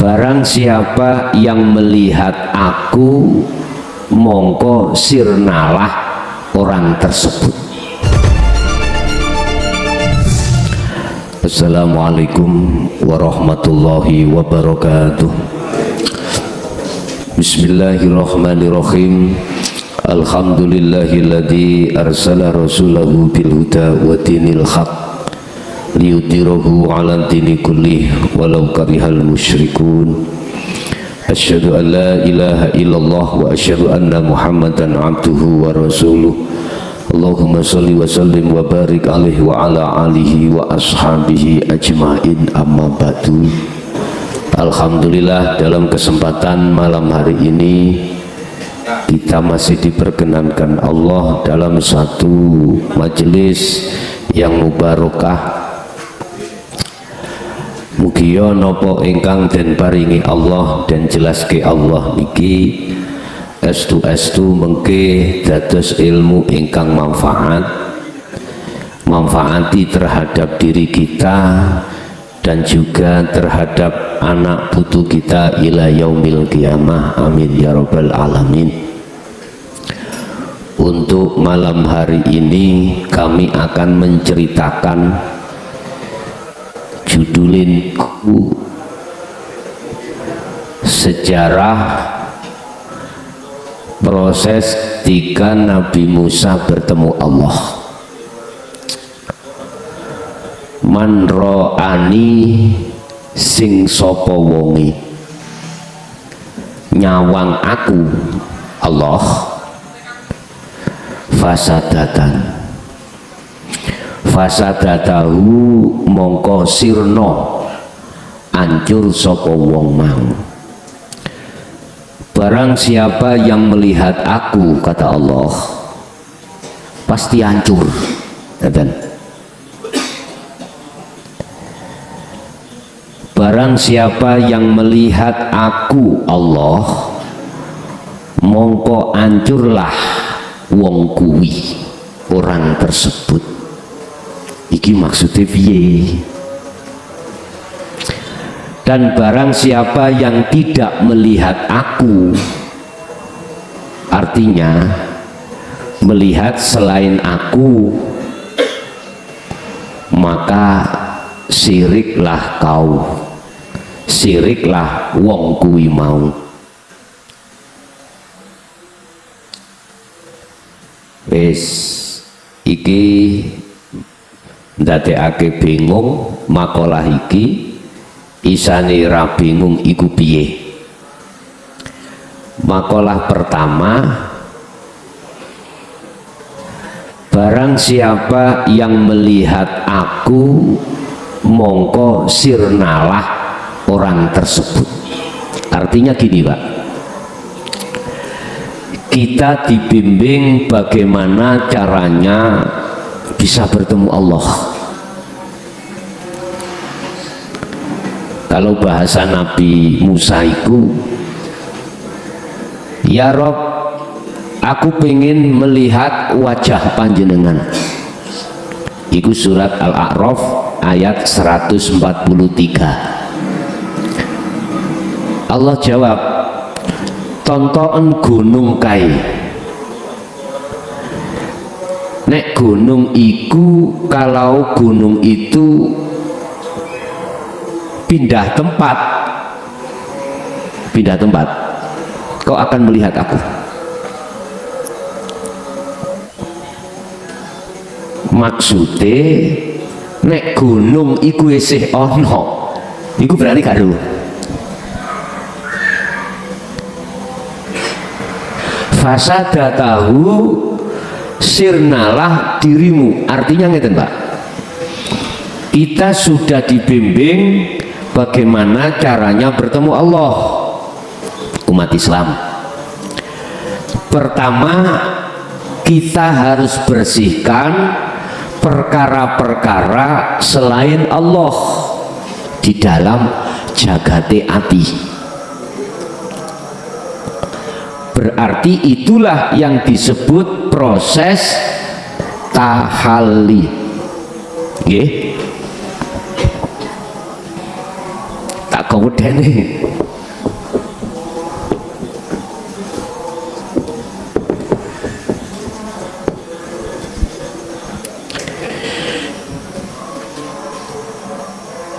Barang siapa yang melihat aku, mongko sirnalah orang tersebut. Assalamualaikum warahmatullahi wabarakatuh. Bismillahirrahmanirrahim. Alhamdulillahilladzi arsala rasulahu bil huda wa dinil haq liyudhhirahu 'ala dini kullih walau karihal musyrikun. Asyhadu an la ilaha illallah wa asyhadu anna Muhammadan abduhu wa rasuluh. Allahumma shalli wa sallim wa barik alaihi wa ala alihi wa ashabihi ajmain, amma ba'du. Alhamdulillah, dalam kesempatan malam hari ini kita masih diperkenankan Allah dalam satu majelis yang mubarakah. Mugia napa ingkang den paringi Allah dan jelaske Allah niki estu mengke dados ilmu ingkang manfaati terhadap diri kita dan juga terhadap anak putu kita ila yaumil qiyamah, amin ya rabbal alamin. Untuk malam hari ini kami akan menceritakan judulinku sejarah proses ketika Nabi Musa bertemu Allah. Man ro'ani sing sapa wonge nyawang aku Allah fasadatahu mongko sirno ancur sapa wong mau. Barang siapa yang melihat aku, kata Allah, pasti hancur. Barang siapa yang melihat aku Allah, mongko hancurlah wong kuwi, orang tersebut. Iki maksudnya piye? Dan barang siapa yang tidak melihat aku, artinya melihat selain aku, maka siriklah kau, siriklah wong kuwi mau. Wis iki ndadekake bingung makalah iki. Isane ra bingung iku piye? Makalah pertama, barang siapa yang melihat aku, mongko sirnalah orang tersebut. Artinya gini Pak, kita dibimbing bagaimana caranya bisa bertemu Allah. Kalau bahasa Nabi Musa itu, ya Rob, aku pengen melihat wajah panjenengan. Iku surat Al-A'raf ayat 143. Allah jawab, tonton gunung kai. Nek gunung iku, kalau gunung itu pindah tempat, kau akan melihat aku. Maksudnya nek gunung iku isih ono, iku berarti karo. Fasadatahu sirnalah dirimu. Artinya ngeten Pak, kita sudah dibimbing bagaimana caranya bertemu Allah. Umat Islam, pertama kita harus bersihkan perkara-perkara selain Allah di dalam jagate ati. Berarti itulah yang disebut proses tahalli. wedene.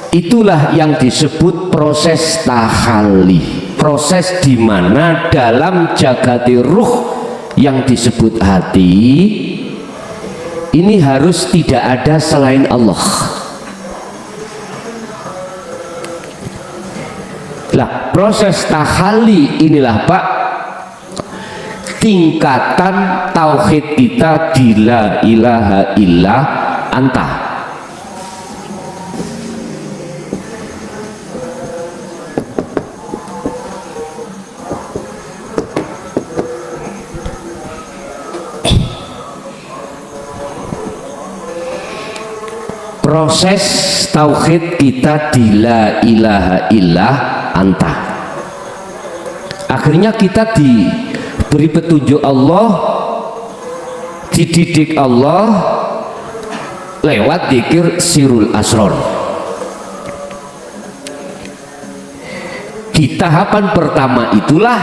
Itulah yang disebut proses tahalli, proses di mana dalam jagati ruh yang disebut hati ini harus tidak ada selain Allah. Lah, proses tahalli inilah Pak tingkatan tauhid kita di la ilaha illa anta. Proses tauhid kita di la ilaha illa anta. Akhirnya kita diberi petunjuk Allah, dididik Allah lewat zikir sirul asrar. Di tahapan pertama itulah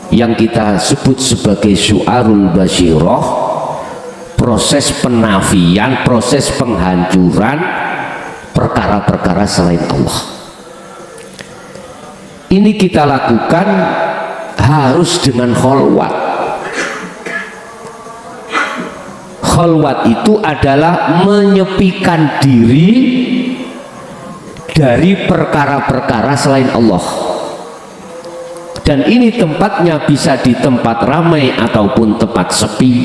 yang kita sebut sebagai syu'arul basyirah, proses penafian, proses penghancuran perkara-perkara selain Allah. Ini kita lakukan harus dengan kholwat. Kholwat itu adalah menyepikan diri dari perkara-perkara selain Allah. Dan ini tempatnya bisa di tempat ramai ataupun tempat sepi.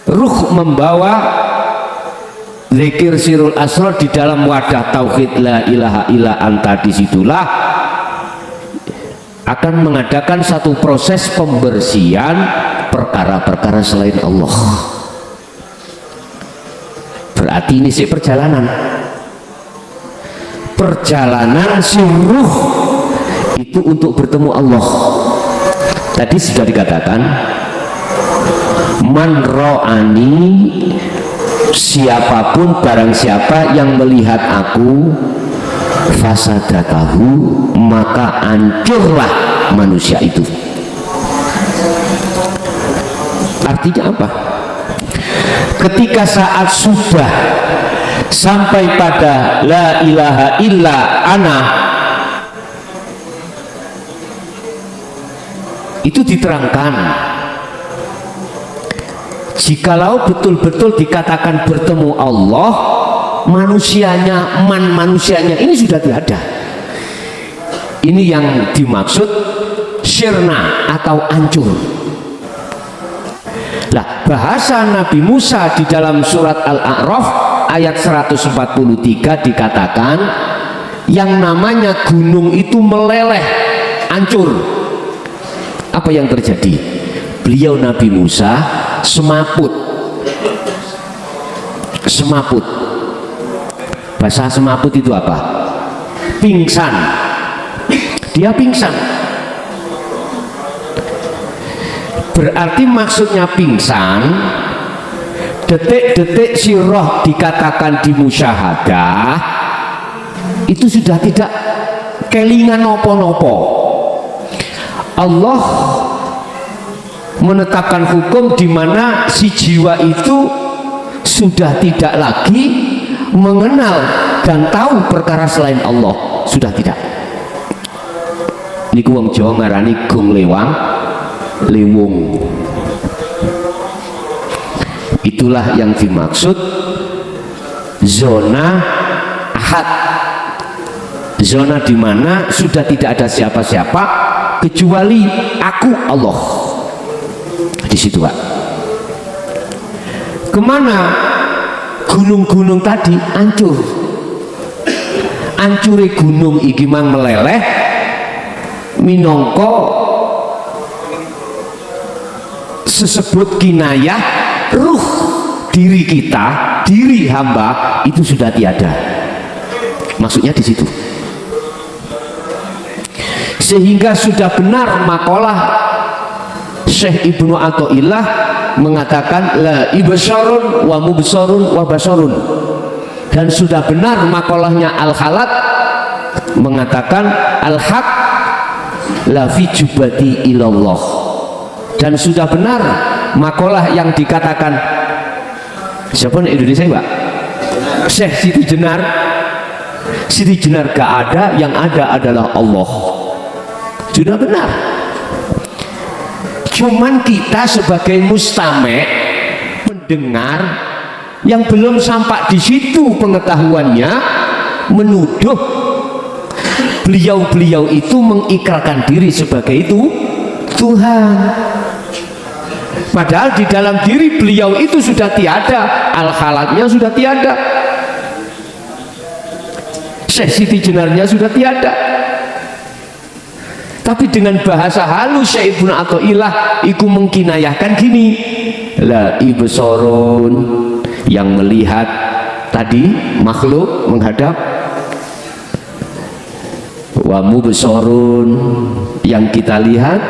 Ruh membawa zikir sirul asrar di dalam wadah tauhid la ilaha illa anta, disitulah akan mengadakan satu proses pembersihan perkara-perkara selain Allah. Berarti ini sih perjalanan si ruh itu untuk bertemu Allah. Tadi sudah dikatakan man ro'ani, siapapun barang siapa yang melihat aku, fasadatahu, maka hancurlah manusia itu. Artinya apa? Ketika saat sudah sampai pada la ilaha illa ana, itu diterangkan jikalau betul-betul dikatakan bertemu Allah, manusianya, manusianya ini sudah tiada. Ini yang dimaksud syirna atau hancur. Nah, bahasa Nabi Musa di dalam surat Al-A'raf ayat 143 dikatakan yang namanya gunung itu meleleh, hancur. Apa yang terjadi? Beliau Nabi Musa semaput. Bahasa semaput itu apa? Pingsan. Dia pingsan. Berarti maksudnya pingsan, detik-detik si roh dikatakan di musyahadah itu sudah tidak kelingan nopo-nopo. Allah menetapkan hukum di mana si jiwa itu sudah tidak lagi mengenal dan tahu perkara selain Allah, sudah tidak. Niku wong Jawa ngarani gong lewang lewung. Itulah yang dimaksud zona ahad, zona di mana sudah tidak ada siapa-siapa kecuali aku Allah. Di situ Pak. Kemana gunung-gunung tadi hancur? Hancure gunung iki mang meleleh minangka sesebut kinayah ruh diri kita, diri hamba itu sudah tiada. Maksudnya di situ. Sehingga sudah benar makalah Syekh Ibnu Athaillah mengatakan la ibsarun wa mubsarun wa basarun, dan sudah benar makolahnya Al-Khalat mengatakan al-haq la fi jubati ilallah, dan sudah benar makalah yang dikatakan siapa nih Indonesia Pak? Syekh Siti Jenar. Siti Jenar gak ada, yang ada adalah Allah. Sudah benar. Cuman kita sebagai mustami', pendengar yang belum sampai di situ pengetahuannya, menuduh beliau-beliau itu mengikrarkan diri sebagai itu Tuhan. Padahal di dalam diri beliau itu sudah tiada, Al-Khalatnya sudah tiada, Syekh Siti Jenarnya sudah tiada. Tapi dengan bahasa halus Syekh Ibnu Athaillah iku mengkinayahkan gini, la ibsarun, yang melihat tadi makhluk menghadap, wa mubsarun, yang kita lihat,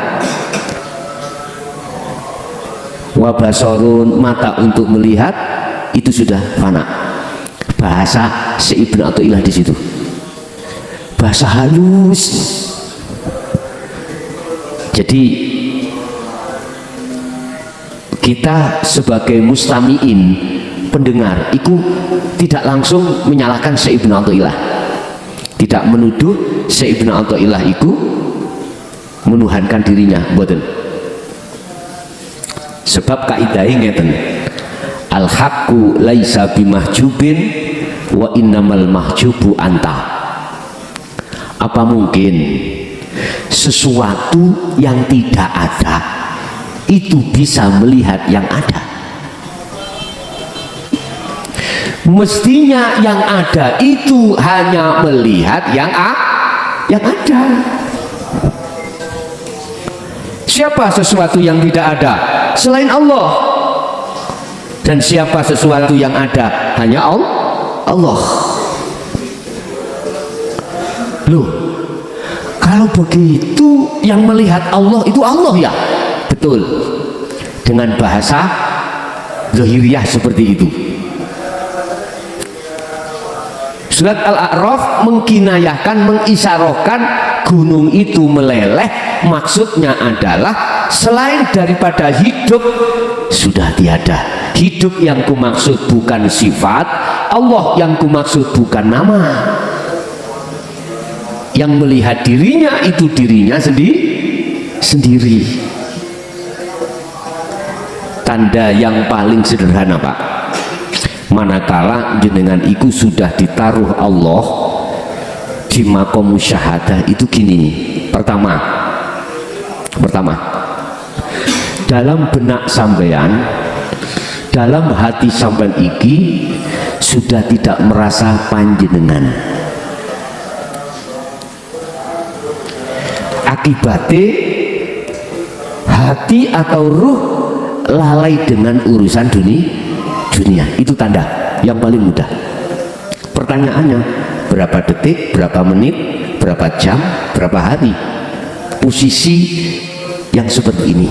wa basarun, mata untuk melihat, itu sudah fana. Bahasa Syekh Ibnu Athaillah di situ, bahasa halus. Jadi kita sebagai mustami'in, pendengar, itu tidak langsung menyalahkan Syekh Ibnu Athaillah, tidak menuduh Syekh Ibnu Athaillah itu menuhankan dirinya, mboten. Sebab kaidahnya ngeten, al-haqqu laisa bimahjubin wa innamal mahjubu anta. Apa mungkin sesuatu yang tidak ada itu bisa melihat yang ada? Mestinya yang ada itu hanya melihat yang ada. Siapa sesuatu yang tidak ada selain Allah? Dan siapa sesuatu yang ada? Hanya Allah. Loh, kalau begitu yang melihat Allah itu Allah ya? Betul, dengan bahasa zahiriyah seperti itu. Surat Al-A'raf mengkinayahkan, mengisyarahkan gunung itu meleleh, maksudnya adalah selain daripada hidup sudah tiada. Hidup yang kumaksud bukan sifat, Allah yang kumaksud bukan nama. Yang melihat dirinya itu dirinya sendiri. Tanda yang paling sederhana Pak, manakala jenengan itu sudah ditaruh Allah di maqam musyahadah itu gini. Pertama, dalam benak sampean, dalam hati sampean iki sudah tidak merasa panjenengan. Akibatnya hati atau ruh lalai dengan urusan dunia. Itu tanda yang paling mudah. Pertanyaannya, berapa detik, berapa menit, berapa jam, berapa hari posisi yang seperti ini?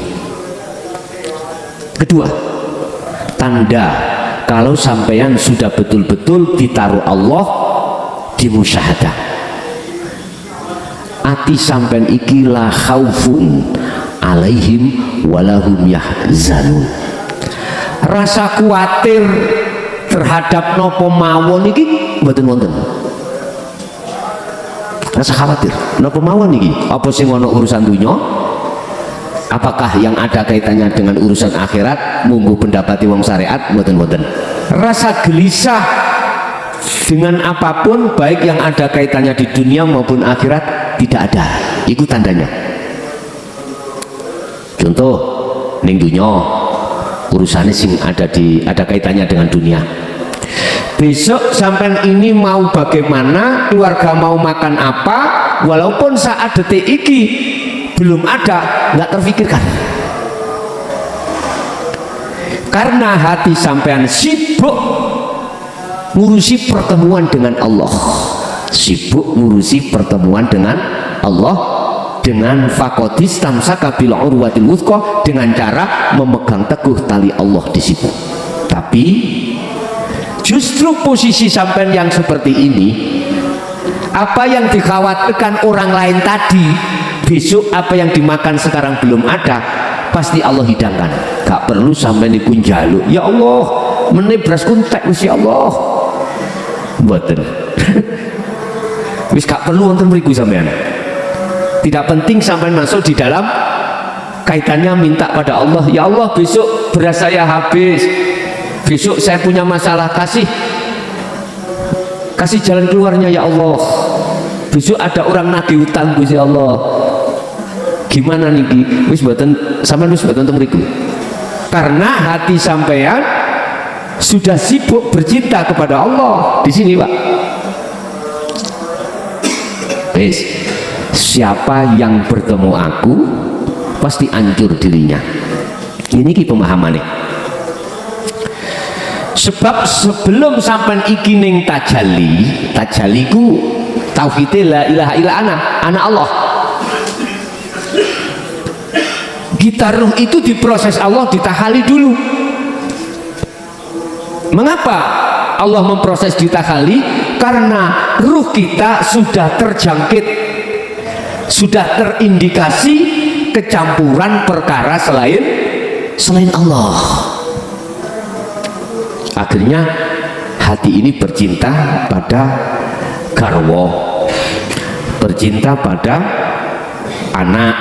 Kedua, tanda kalau sampean sudah betul-betul ditaruh Allah di musyahadah, ati sampean iki la khaufun alaihim walahum yahzanun. Rasa khawatir terhadap nopo mawon iki mboten wonten. Rasa khawatir nopo mawon iki, apa sing ana urusan dunya, apakah yang ada kaitannya dengan urusan akhirat, munggu pendapati wong syariat, mboten wonten. Rasa gelisah dengan apapun baik yang ada kaitannya di dunia maupun akhirat tidak ada. Itu tandanya. Contoh ning dunya urusannya sing ada kaitannya dengan dunia. Besok sampean ini mau bagaimana, keluarga mau makan apa, walaupun saat detik iki belum ada, nggak terfikirkan. Karena hati sampean sibuk ngurusi pertemuan dengan Allah, sibuk ngurusi pertemuan dengan Allah dengan faqadis tamsaka bil urwatil wuthqa, dengan cara memegang teguh tali Allah di situ. Tapi justru posisi sampean yang seperti ini, apa yang dikhawatirkan orang lain tadi, besok apa yang dimakan sekarang belum ada, pasti Allah hidangkan. Gak perlu sampai niku njaluk, ya Allah meneh beras kuntek wis ya Allah. Mboten. Wis gak perlu wonten mriku sampean. Tidak penting sampean masuk di dalam kaitannya minta pada Allah, ya Allah besok beras saya habis, besok saya punya masalah, kasih jalan keluarnya ya Allah, besok ada orang nagih utang Gusti Allah, gimana niki? Wis mboten, sampean wis mboten mriku. Karena hati sampean sudah sibuk bercinta kepada Allah di sini, Pak. Wis, siapa yang bertemu aku pasti hancur dirinya. Ini ki pemahamannya. Sebab sebelum sampai iki ning tajalli ku tauhid la ilaha illa ana Allah. Kita ruh itu diproses Allah, ditahali dulu. Mengapa Allah memproses ditahali? Karena ruh kita sudah terjangkit, sudah terindikasi kecampuran perkara selain Allah. Akhirnya hati ini bercinta pada garwa, bercinta pada anak,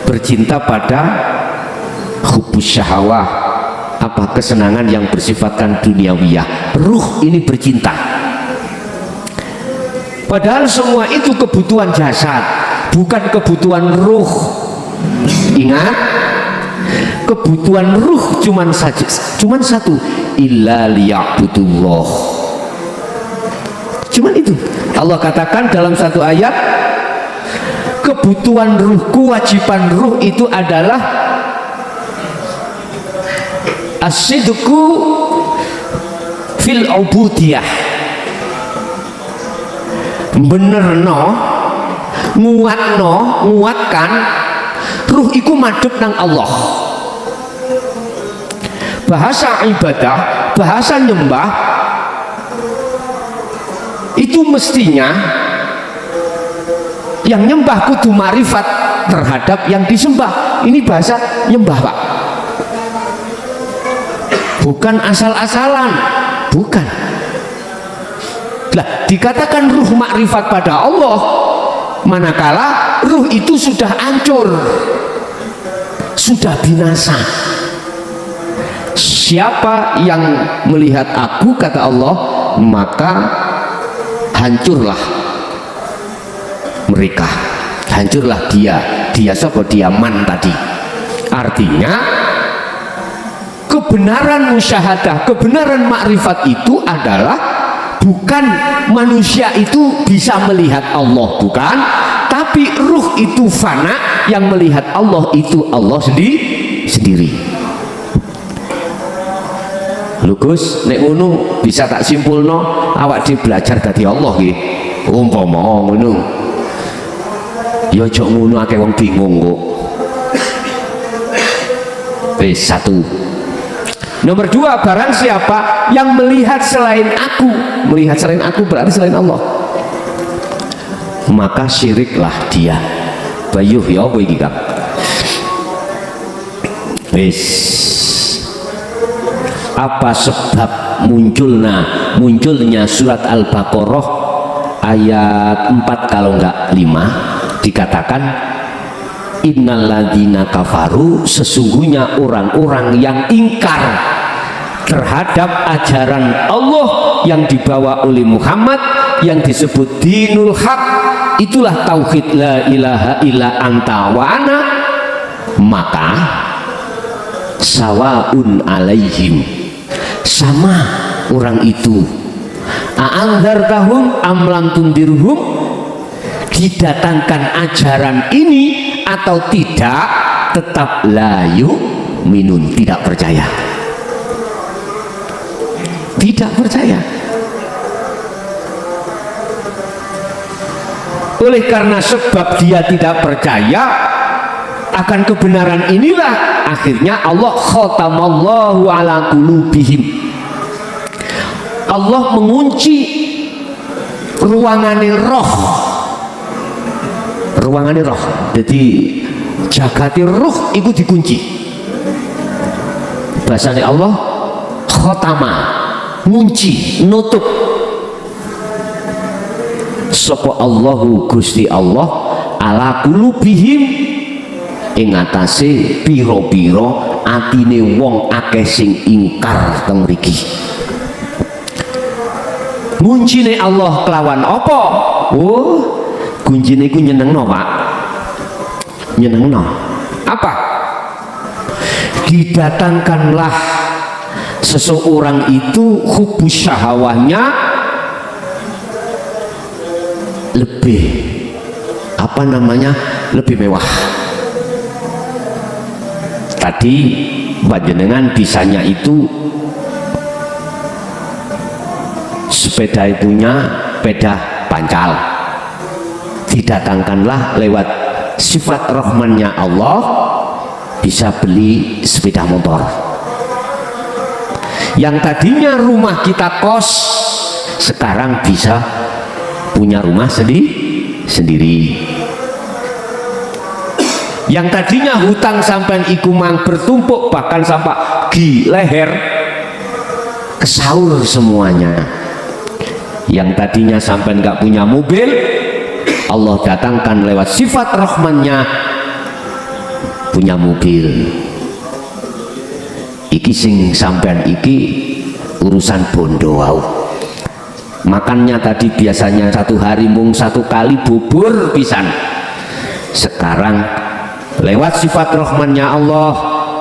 bercinta pada hubus syahwah, apa kesenangan yang bersifatkan duniawiyah. Ruh ini bercinta, padahal semua itu kebutuhan jasad, bukan kebutuhan ruh. Ingat, kebutuhan ruh cuman satu, illa liya'budullah. Cuman itu. Allah katakan dalam satu ayat, kebutuhan ruh, kewajiban ruh itu adalah as-sidqu fil ubudiyah, benerno, nguatkan ruh iku madhep nang Allah. Bahasa ibadah, bahasa nyembah itu mestinya yang nyembah kudu marifat terhadap yang disembah. Ini bahasa nyembah, Pak, bukan asal-asalan, bukan. Lah dikatakan ruh makrifat pada Allah manakala ruh itu sudah hancur, sudah binasa. Siapa yang melihat aku, kata Allah, maka hancurlah mereka, hancurlah dia siapa? Dia man tadi. Artinya kebenaran musyahadah, kebenaran makrifat itu adalah bukan manusia itu bisa melihat Allah, bukan, tapi ruh itu fana, yang melihat Allah itu Allah sendiri. Lugus nek ngono bisa tak simpulno awak dhewe belajar dadi Allah nggih. Umpama ngono. Ya aja ngono akeh wong bingung kok. Wis satu. Nomor dua, barang siapa yang melihat selain aku berarti selain Allah, maka syiriklah dia. Bayuh ya apa iki, Kang? Wis. Apa sebab munculnya surat Al-Baqarah ayat 4 kalau enggak 5, dikatakan innalladzina kafaru, sesungguhnya orang-orang yang ingkar terhadap ajaran Allah yang dibawa oleh Muhammad, yang disebut dinul haq, itulah tauhid la ilaha illa anta wa ana, maka sawaun alaihim, sama orang itu, a'andzartahum am lam tundirhum, didatangkan ajaran ini atau tidak, tetap layu minun, tidak percaya. Oleh karena sebab dia tidak percaya akan kebenaran inilah, akhirnya Allah khatamallahu ala qulubihim. Allah mengunci ruangane roh. Ruangane roh. Jadi jagati roh itu dikunci. Bahasanya Allah khatama, ngunci, nutup. Sapa Allahu Gusti Allah ala qulubihim ing atase pira-pira atine wong akeh sing ingkar teng mriki. Kuncine Allah kelawan apa? Oh, kuncine iku nyenengno, Pak. Nyenengno. Apa? Didatangkanlah seseorang itu hubus syahwahnya lebih lebih mewah. Tadi panjenengan bisanya itu sepeda punya sepeda pancal, didatangkanlah lewat sifat rahmannya Allah bisa beli sepeda motor. Yang tadinya rumah kita kos sekarang bisa punya rumah sendiri. Yang tadinya hutang sampai ikumang bertumpuk bahkan sampai di leher kesaur semuanya. Yang tadinya sampai nggak punya mobil, Allah datangkan lewat sifat rahmannya punya mobil. Iki sing sampean iki urusan bondo wau. Makannya tadi biasanya satu hari mung satu kali bubur pisan, sekarang lewat sifat rahmannya Allah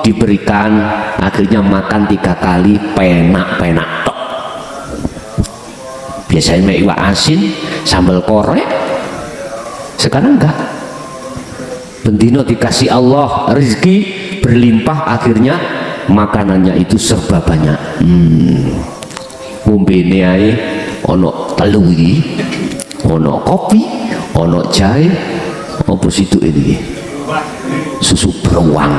diberikan akhirnya makan 3 kali penak-penak tok. Biasanya iwak asin sambal korek, sekarang enggak. Bendino dikasih Allah rezeki berlimpah, akhirnya makanannya itu serba banyak. Ngombene ae ono telu iki, ono kopi, ono jahe, apa situ ini susu beruang.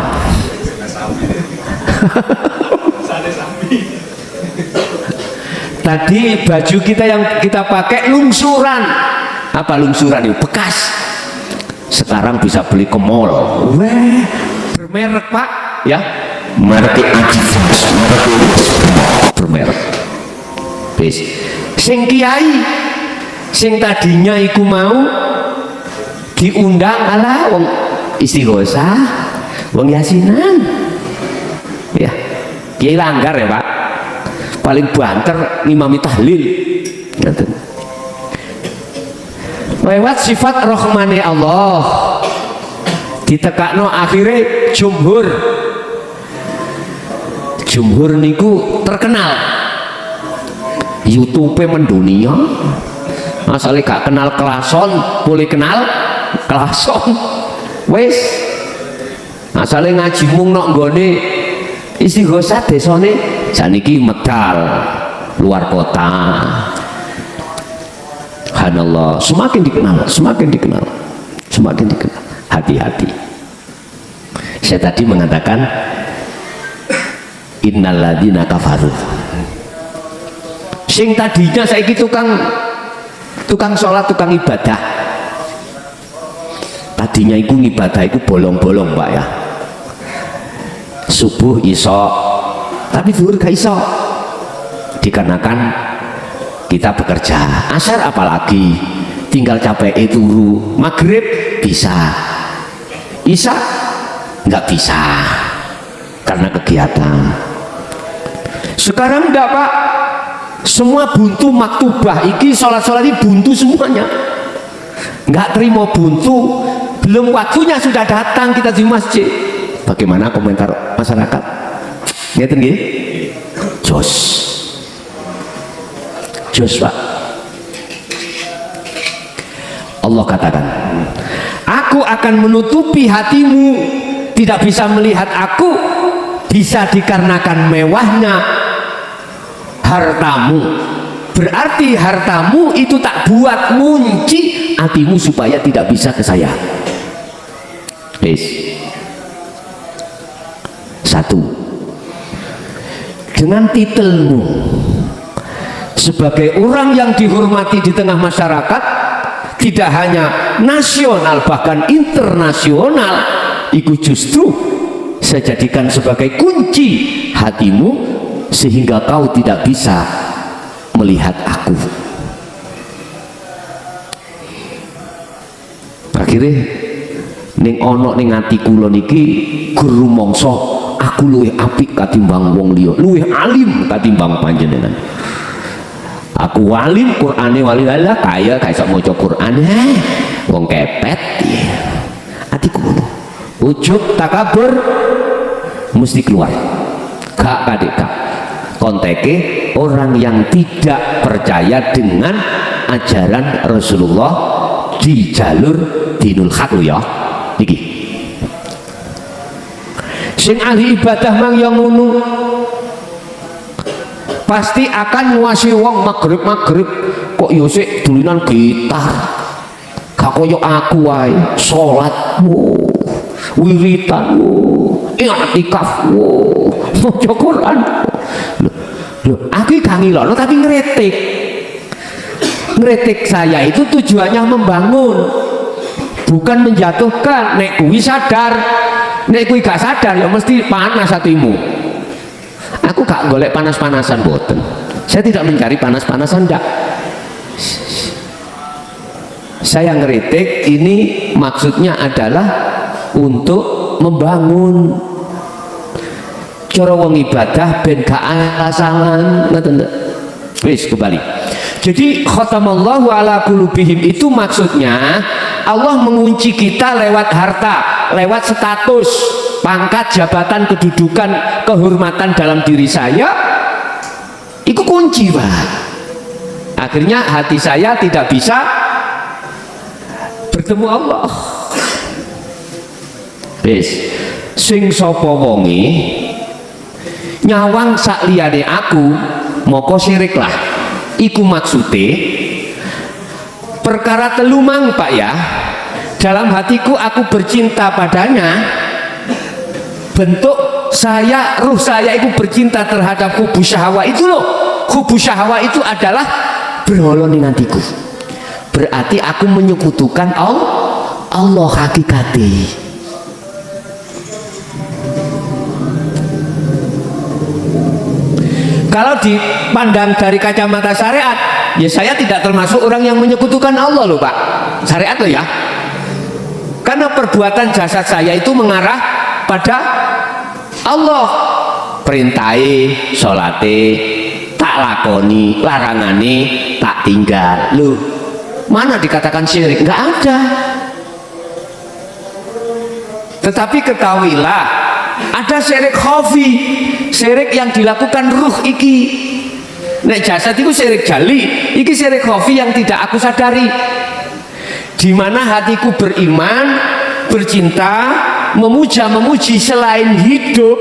Tadi baju kita yang kita pakai lungsuran. Apa lungsuran itu? Bekas. Sekarang bisa beli ke mall. Weh, bermerek Pak, ya. Merek Adidas, bermerek. Bis. Sing kiai, sing tadinya iku mau diundang ala wong istighosah, wong yasinan. Ya, kiai langgar ya Pak. Paling banter ngimami tahlil. Lewat sifat rahmane Allah ditekakno akhirnya jumhur niku terkenal. YouTube mendunia, asalnya gak kenal kelason boleh kenal kelason. Wes asalnya ngaji mung nok nggone istighosah desane saniki medal luar kota. Subhanallah, semakin dikenal. Hati-hati. Saya tadi mengatakan innalladzina kafaru. Sing tadinya saiki tukang sholat, tukang ibadah. Tadinya iku ibadah iku bolong-bolong Pak ya. Subuh iso, tapi zuhur gak iso. Dikarenakan kita bekerja. Asar apalagi tinggal capek turu. Maghrib bisa, isya nggak bisa karena kegiatan. Sekarang enggak Pak, semua buntu maktubah iki sholat ini buntu semuanya, nggak terima buntu, belum waktunya sudah datang kita di masjid. Bagaimana komentar masyarakat? Ngeten nggih? Jos Pak. Allah katakan, aku akan menutupi hatimu, tidak bisa melihat aku, bisa dikarenakan mewahnya hartamu. Berarti hartamu itu tak buat ngunci hatimu supaya tidak bisa ke saya. Satu, dengan titelmu sebagai orang yang dihormati di tengah masyarakat, tidak hanya nasional bahkan internasional, itu justru saya jadikan sebagai kunci hatimu sehingga kau tidak bisa melihat aku. Akhirnya ning ono ning ati kula niki guru mongso aku luwih apik katimbang wong liya, luwih alim katimbang panjenengan. Aku walim Qur'ane walilah kaya iso maca Qur'an wong kepet atiku ngono. Ujub takabur mesti keluar. Gak kadek konteke orang yang tidak percaya dengan ajaran Rasulullah di jalur dinul haq ya niki. Sing ahli ibadah mang yang ngono pasti akan nguasai wong maghrib kok yo sik dulinan gitar gak koyo aku wae salat wiritan i'tikaf maca Quran lho aku gak ngilono tapi ngretik saya itu tujuannya membangun bukan menjatuhkan. Nek kuwi sadar, nek kuwi gak sadar ya mesti panas hatimu. Aku gak golek panas-panasan boten. Saya tidak mencari panas-panasan ndak. Saya ngeritik ini maksudnya adalah untuk membangun. Cara wong ibadah ben gak alasan ngoten. Wis kembali. Jadi khatamallahu ala qulubihim itu maksudnya Allah mengunci kita lewat harta, lewat status, pangkat, jabatan, kedudukan, kehormatan dalam diri saya. Itu kunci, Pak. Akhirnya hati saya tidak bisa bertemu Allah. Wis, sing sapa wonge nyawang sak liyane aku, moko syirik lah. Iku maksude perkara telu mang Pak ya. Dalam hatiku aku bercinta padanya. Bentuk saya, ruh saya itu bercinta terhadap hubu syahwa itu loh. Hubu syahwa itu adalah berhala ning atiku. Berarti aku menyekutukan Allah hakikati. Kalau dipandang dari kacamata syariat, ya saya tidak termasuk orang yang menyekutukan Allah loh Pak. Syariat loh ya. Karena perbuatan jasad saya itu mengarah pada Allah. Perintahe, sholate, tak lakoni, larangane, tak tinggal. Loh, mana dikatakan syirik? Enggak ada. Tetapi ketahuilah, ada syirik khafi, syirik yang dilakukan ruh iki. Nek jasad itu syirik jali, iki syirik khafi yang tidak aku sadari. Di mana hatiku beriman, bercinta, memuja-memuji selain hidup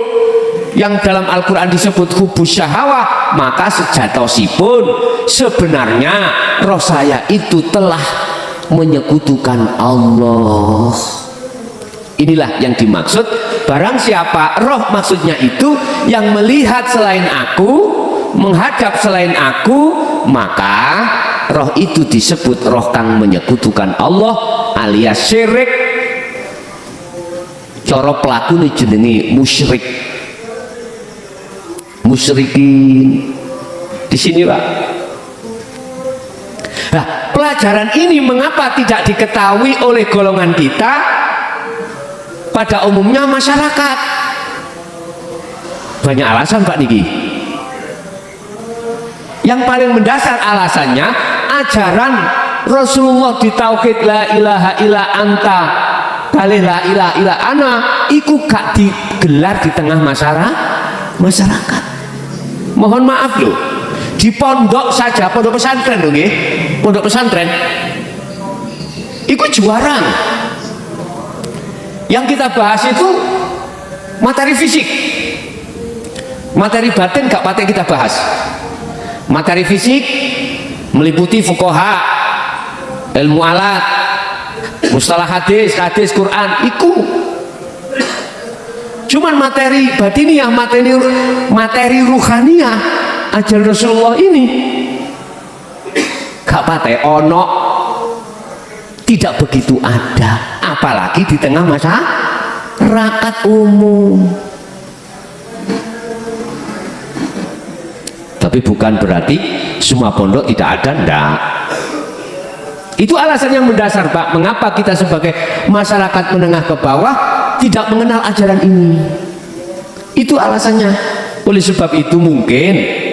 yang dalam Al-Quran disebut hubus syahwah, maka sejatosipun sebenarnya roh saya itu telah menyekutukan Allah. Inilah yang dimaksud barang siapa roh maksudnya itu yang melihat selain aku, menghadap selain aku, maka roh itu disebut roh kang menyekutukan Allah alias syirik. Cara pelaku ini jenenge musyrik, musyrikin di sini Pak. Nah, pelajaran ini mengapa tidak diketahui oleh golongan kita pada umumnya masyarakat? Banyak alasan Pak Niki. Yang paling mendasar alasannya ajaran Rasulullah di tauhid la ilaha illa anta kali la ilaha illa ana iku gak digelar di tengah masyarakat. Mohon maaf loh, di pondok saja, pondok pesantren loh nggih. Pondok pesantren iku jarang. Yang kita bahas itu materi fisik, materi batin gak patut kita bahas. Materi fisik meliputi fuqaha, ilmu alat, mustalah hadis, hadis Quran iku. Cuman materi batiniah, materi ruhaniyah ajaran Rasulullah ini gak pate ono, tidak begitu ada, apalagi di tengah masyarakat umum. Tapi bukan berarti semua pondok tidak ada, enggak. Itu alasan yang mendasar, Pak, mengapa kita sebagai masyarakat menengah ke bawah tidak mengenal ajaran ini. Itu alasannya. Oleh sebab itu mungkin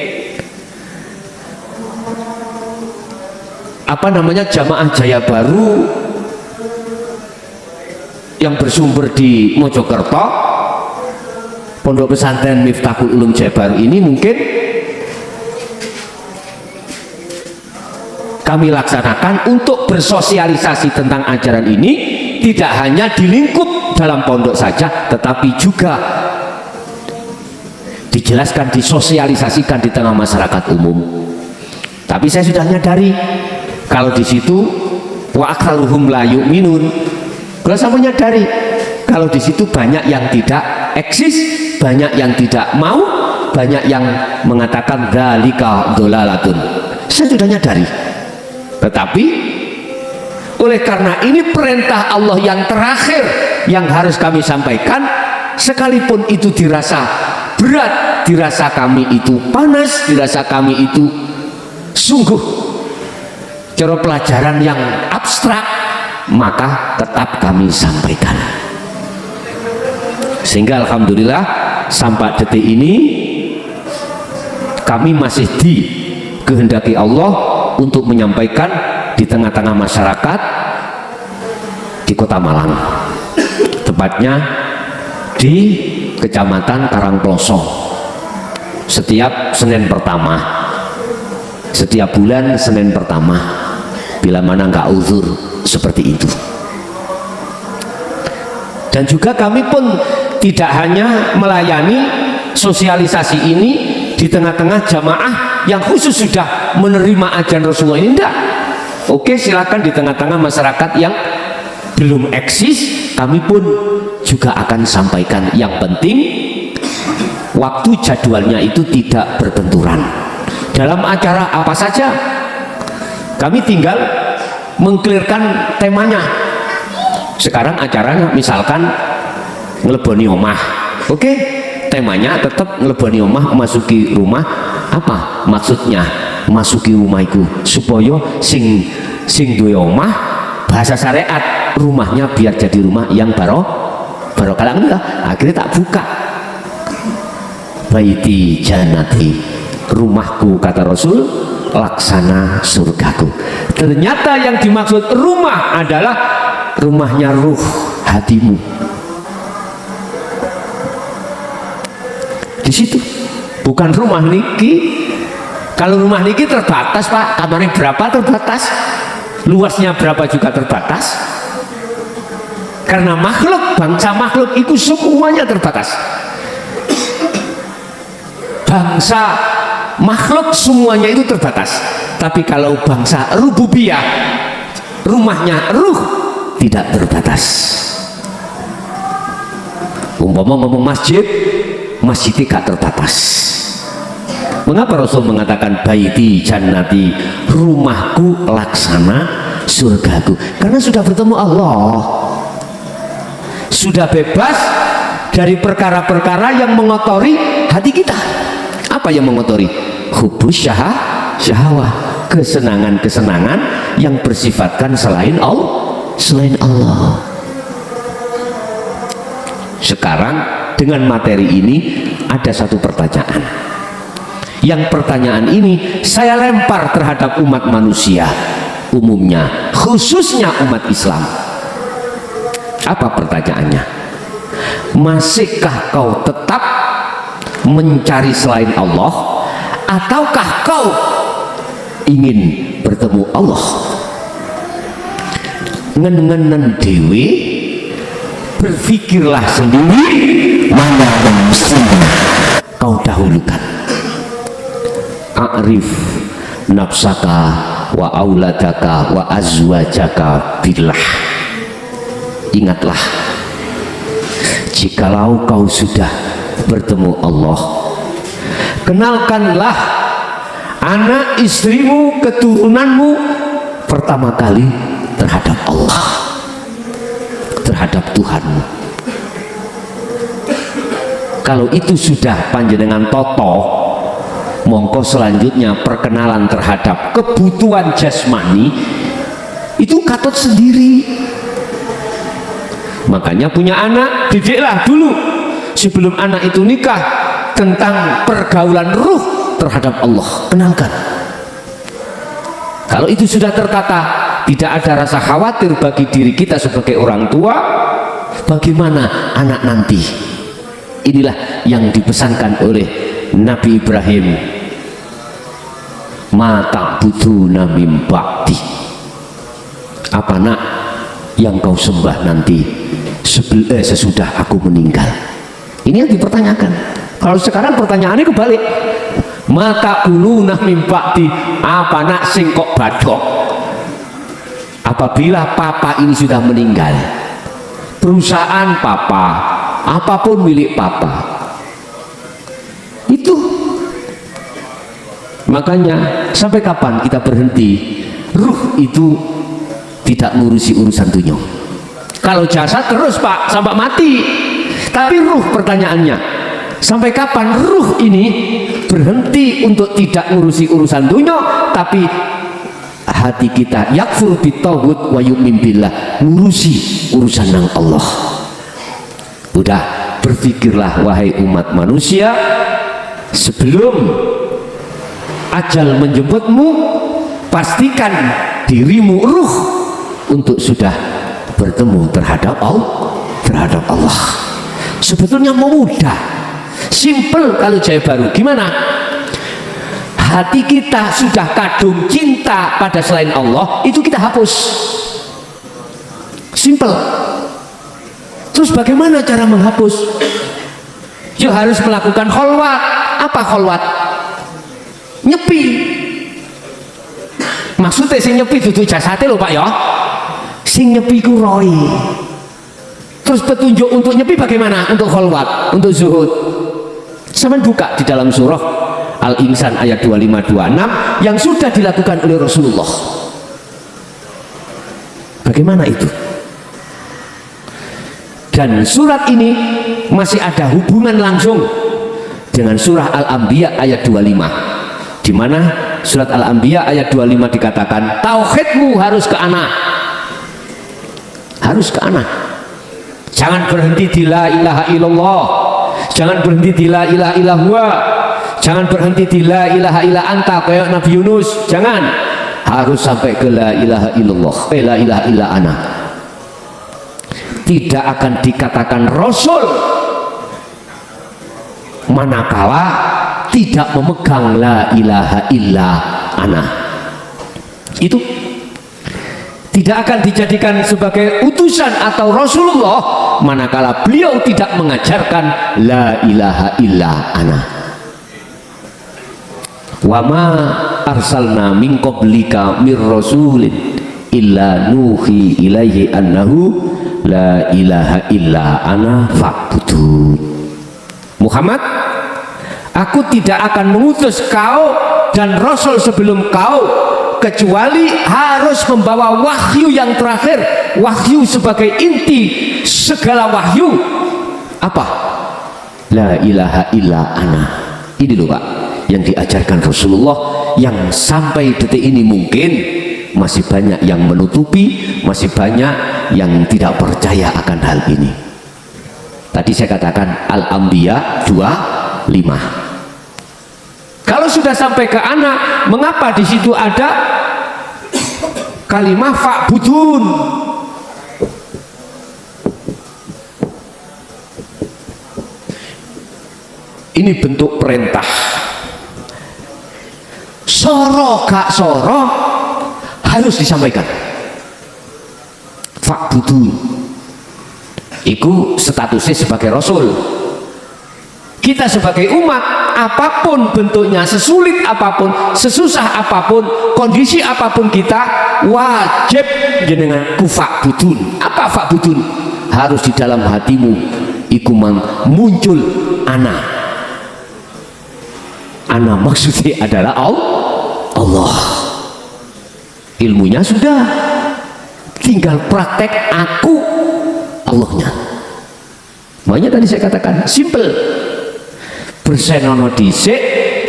Jamaah Jaya Baru yang bersumber di Mojokerto, Pondok Pesantren Miftahul Ulum Jaya Baru ini mungkin kami laksanakan untuk bersosialisasi tentang ajaran ini, tidak hanya di lingkup dalam pondok saja, tetapi juga dijelaskan, disosialisasikan di tengah masyarakat umum. Tapi saya sudah nyadari kalau di situ wa aktsaruhum la yu'minun. Kalau saya menyadari kalau di situ banyak yang tidak eksis, banyak yang tidak mau, banyak yang mengatakan dzalika dhalalatun. Saya sudah nyadari. Tetapi oleh karena ini perintah Allah yang terakhir yang harus kami sampaikan, sekalipun itu dirasa berat, dirasa kami itu panas, dirasa kami itu sungguh cara pelajaran yang abstrak, maka tetap kami sampaikan. Sehingga alhamdulillah sampai detik ini kami masih dikehendaki Allah untuk menyampaikan di tengah-tengah masyarakat di Kota Malang, tepatnya di Kecamatan Karangploso, setiap Senin pertama, setiap bulan Senin pertama, bila mana nggak uzur seperti itu. Dan juga kami pun tidak hanya melayani sosialisasi ini di tengah-tengah jamaah yang khusus sudah menerima ajaran Rasulullah ini, enggak. Oke, silakan di tengah-tengah masyarakat yang belum eksis, kami pun juga akan sampaikan. Yang penting waktu jadwalnya itu tidak berbenturan. Dalam acara apa saja, kami tinggal mengklirkan temanya. Sekarang acaranya misalkan ngeleboni omah, oke, temanya tetap ngeleboni omah, masuki rumah. Apa maksudnya masuki rumahku? Supaya sing duwe omah, bahasa syariat, rumahnya biar jadi rumah yang barokah. Akhirnya tak buka baiti jannati, rumahku kata Rasul, laksana surgaku. Ternyata yang dimaksud rumah adalah rumahnya ruh hatimu. Di situ, bukan rumah niki. Kalau rumah niki terbatas, Pak, kamarnya berapa terbatas, luasnya berapa juga terbatas. Karena makhluk, bangsa makhluk itu semuanya terbatas. Bangsa makhluk semuanya itu terbatas. Tapi kalau bangsa rububiyah, rumahnya ruh, tidak terbatas. Umpama ngomong masjid, masjidnya gak terbatas. Mengapa Rasul mengatakan baiti jannati, rumahku laksana surgaku? Karena sudah bertemu Allah, sudah bebas dari perkara-perkara yang mengotori hati kita. Apa yang mengotori? Hubus syahwah, kesenangan-kesenangan yang bersifatkan selain Allah. Sekarang dengan materi ini ada satu pertanyaan. Yang pertanyaan ini saya lempar terhadap umat manusia umumnya, khususnya umat Islam. Apa pertanyaannya? Masihkah kau tetap mencari selain Allah, ataukah kau ingin bertemu Allah? Ngen-ngenen dewe, berpikirlah sendiri mana yang mestinya kau dahulukan. A'rif nafsaka wa auladaka wa azwajaka billah. Ingatlah, jikalau kau sudah bertemu Allah, kenalkanlah anak istrimu, keturunanmu pertama kali terhadap Allah, terhadap Tuhanmu. Kalau itu sudah panjenengan toto, mongko selanjutnya perkenalan terhadap kebutuhan jasmani itu katut sendiri. Makanya punya anak, didiklah dulu sebelum anak itu nikah tentang pergaulan ruh terhadap Allah, kenalkan. Kalau itu sudah tertata, tidak ada rasa khawatir bagi diri kita sebagai orang tua, bagaimana anak nanti? Inilah yang dipesankan oleh Nabi Ibrahim, ma ta'buduna mim ba'di. Apa nak yang kau sembah nanti sesudah aku meninggal? Ini yang dipertanyakan. Kalau sekarang pertanyaannya kebalik, ma ta'buduna mim ba'di, apa nak sing kok badok apabila papa ini sudah meninggal, perusahaan papa, apapun milik papa. Itu makanya sampai kapan kita berhenti? Ruh itu tidak ngurusi urusan dunia. Kalau jasad terus pak sampai mati, tapi ruh, pertanyaannya sampai kapan ruh ini berhenti untuk tidak ngurusi urusan dunia, tapi hati kita yakfur bitaghut wa yu'min billah, ngurusi urusan nang Allah. Udah, berpikirlah wahai umat manusia, sebelum ajal menjemputmu, pastikan dirimu ruh untuk sudah bertemu terhadap Allah. Sebetulnya mudah, simple. Kalau Jaya Baru gimana? Hati kita sudah kadung cinta pada selain Allah, itu kita hapus, simple. Terus bagaimana cara menghapus? Ya harus melakukan kholwat. Apa kholwat? Nyepi. Maksudnya sing nyepi dudu jasate lho Pak ya. Sing nyepi ku roy. Terus petunjuk untuk nyepi bagaimana? Untuk kholwat, untuk zuhud. Sampai buka di dalam surah Al-Insan ayat 25-26 yang sudah dilakukan oleh Rasulullah. Bagaimana itu? Dan surat ini masih ada hubungan langsung dengan surah Al-Anbiya ayat 25, di mana surat Al-Anbiya ayat 25 dikatakan tauhidmu harus ke anak, harus ke anak. Jangan berhenti di la ilaha illallah, jangan berhenti di la ilaha illallah, jangan berhenti di la ilaha illa anta kayak Nabi Yunus, jangan, harus sampai ke la ilaha illallah, la ilaha illa ana. Tidak akan dikatakan Rasul manakala tidak memegang la ilaha illa ana. Itu tidak akan dijadikan sebagai utusan atau Rasulullah manakala beliau tidak mengajarkan la ilaha illa ana. Wa ma arsalna min qablika mir rasulin illa nuhi ilaihi annahu la ilaha illa ana fa'budun. Muhammad, aku tidak akan mengutus kau dan Rasul sebelum kau kecuali harus membawa wahyu yang terakhir, wahyu sebagai inti segala wahyu. Apa? La ilaha illa ana. Ini loh Pak yang diajarkan Rasulullah, yang sampai detik ini mungkin masih banyak yang menutupi, masih banyak yang tidak percaya akan hal ini. Tadi saya katakan Al-Anbiya 25. Kalau sudah sampai ke anak, mengapa di situ ada kalimat fa'budun? Ini bentuk perintah. Soro gak soro harus disampaikan. Fa'budun iku statusnya sebagai Rasul, Kita sebagai umat, apapun bentuknya, sesulit apapun, sesusah apapun, kondisi apapun kita, wajib jenengan kufak budun. Apa fakbudun? Harus di dalam hatimu iku muncul ana maksudnya adalah Allah. Ilmunya sudah, tinggal praktek aku Allahnya. Makanya tadi saya katakan simple, bersenono dhisik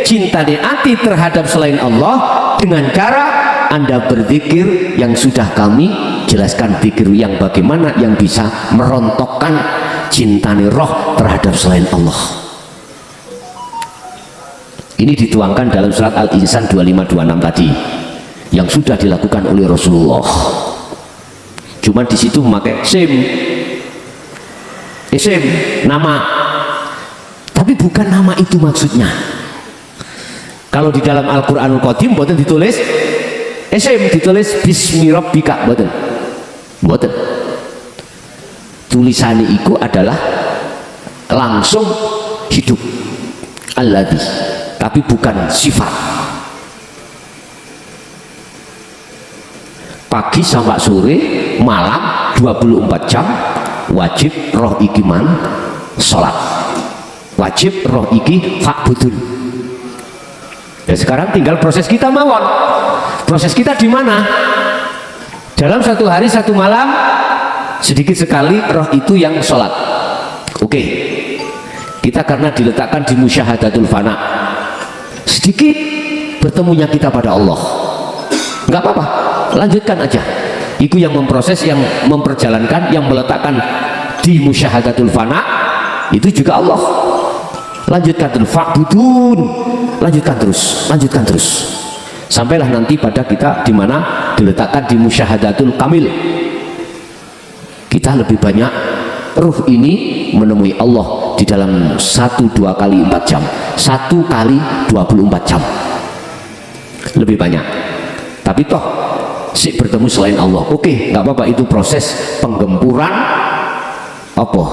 cintane ati terhadap selain Allah dengan cara Anda berzikir yang sudah kami jelaskan. Zikir yang bagaimana yang bisa merontokkan cintane roh terhadap selain Allah. Ini dituangkan dalam surat Al-Insan 2526 tadi yang sudah dilakukan oleh Rasulullah. Cuma di situ memakai isim nama, tapi bukan nama itu maksudnya. Kalau di dalam Al-Qur'anul Qadim boten ditulis isim, ditulis bismi rabbika, boten. Tulisannya itu adalah langsung hidup alladzi, tapi bukan sifat. Pagi sampai sore, malam 24 jam wajib roh iki sholat, wajib roh iki fakbudun. Dan sekarang tinggal proses kita mawon. Proses kita di mana? Dalam satu hari satu malam sedikit sekali roh itu yang sholat. Oke, kita karena diletakkan di musyahadatul fana, sedikit bertemunya kita pada Allah, nggak apa-apa, lanjutkan aja. Itu yang memproses, yang memperjalankan, yang meletakkan di musyahadatul fana itu juga Allah. Lanjutkan terus, fakbudun, lanjutkan terus sampailah nanti pada kita di mana diletakkan di musyahadatul kamil. Kita lebih banyak ruh ini menemui Allah di dalam 1-2 kali 4 jam, 1 kali 24 jam lebih banyak. Tapi toh si bertemu selain Allah, oke, nggak apa-apa, itu proses penggempuran apa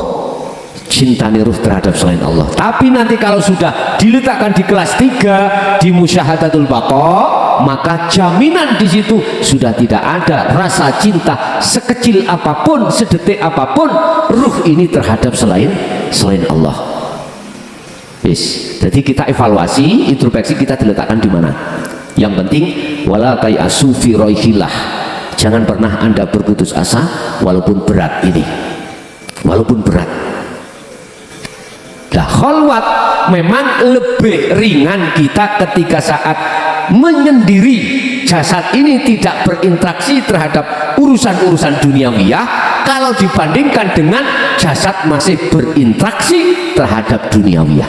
cinta ruh terhadap selain Allah. Tapi nanti kalau sudah diletakkan di kelas 3 di musyahadatul baqa, maka jaminan di situ sudah tidak ada rasa cinta sekecil apapun, sedetik apapun ruh ini terhadap selain Allah. Yes. Jadi kita evaluasi, introspeksi kita diletakkan di mana. Yang penting wala tayasu fi raihillah. Jangan pernah Anda berputus asa walaupun berat ini. Walaupun berat. Nah, khalwat memang lebih ringan kita ketika saat menyendiri. Jasad ini tidak berinteraksi terhadap urusan-urusan duniawiyah kalau dibandingkan dengan jasad masih berinteraksi terhadap duniawiyah.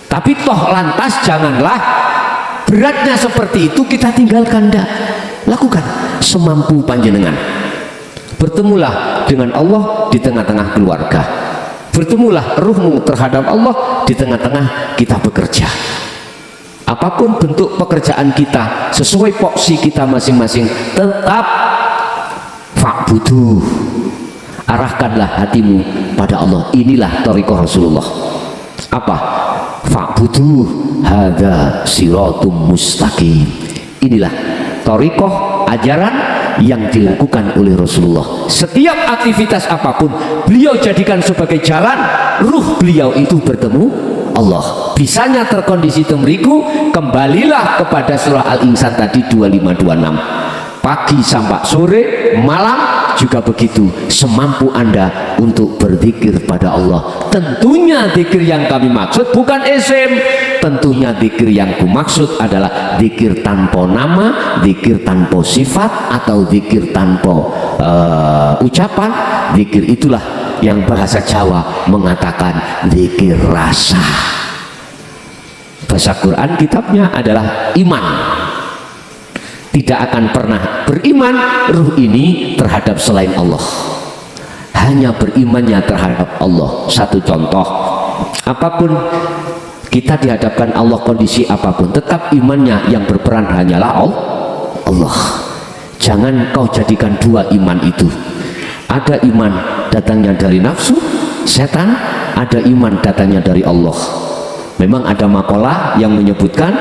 Tapi toh lantas janganlah beratnya seperti itu kita tinggalkan, dah. Lakukan semampu panjenengan. Bertemulah dengan Allah di tengah-tengah keluarga. Bertemulah ruhmu terhadap Allah di tengah-tengah kita bekerja. Apapun bentuk pekerjaan kita, sesuai porsi kita masing-masing, tetap fa'budu. Arahkanlah hatimu pada Allah. Inilah thariqah Rasulullah. Apa? Fa'budu hadza siratum mustaqim. Inilah thariqah, ajaran yang dilakukan oleh Rasulullah. Setiap aktivitas apapun beliau jadikan sebagai jalan ruh beliau itu bertemu Allah. Bisanya terkondisi temeriku, kembalilah kepada surah Al-Insan tadi 2526. Pagi sampai sore, malam juga begitu, semampu Anda untuk berzikir pada Allah. Tentunya zikir yang kami maksud bukan isim, tentunya zikir yang kumaksud adalah zikir tanpa nama, zikir tanpa sifat, atau zikir tanpa ucapan. Zikir itulah yang bahasa Jawa mengatakan zikir rasa. Bahasa Quran kitabnya adalah iman. Tidak akan pernah beriman ruh ini terhadap selain Allah, hanya berimannya terhadap Allah. Satu contoh, apapun kita dihadapkan Allah, kondisi apapun, tetap imannya yang berperan hanyalah Allah. Jangan kau jadikan 2 iman itu. Ada iman datangnya dari nafsu, setan, ada iman datangnya dari Allah. Memang ada makalah yang menyebutkan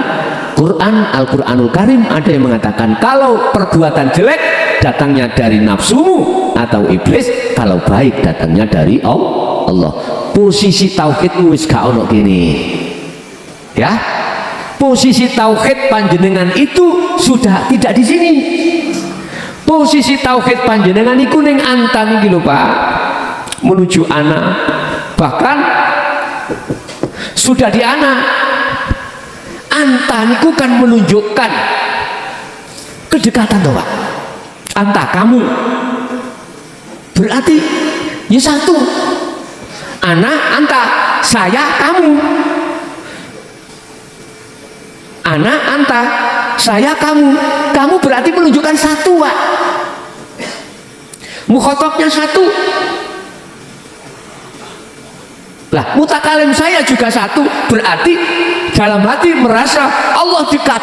Al-Quranul Karim ada yang mengatakan kalau perbuatan jelek datangnya dari nafsumu atau iblis, kalau baik datangnya dari Allah. Posisi tauhid wis gak ono gini ya, posisi tauhid panjenengan itu sudah tidak di sini. Posisi tauhid panjenengan itu ning antan iki lho Pak, menuju ana, bahkan sudah di ana. Anta niku kan menunjukkan kedekatan toh Pak. Anta kamu berarti ya satu. Ana anta, saya kamu. Ana anta, saya kamu. Kamu berarti menunjukkan satu Pak. Mukhotabnya satu. Lah mutakalim saya juga satu, berarti dalam hati merasa Allah dekat,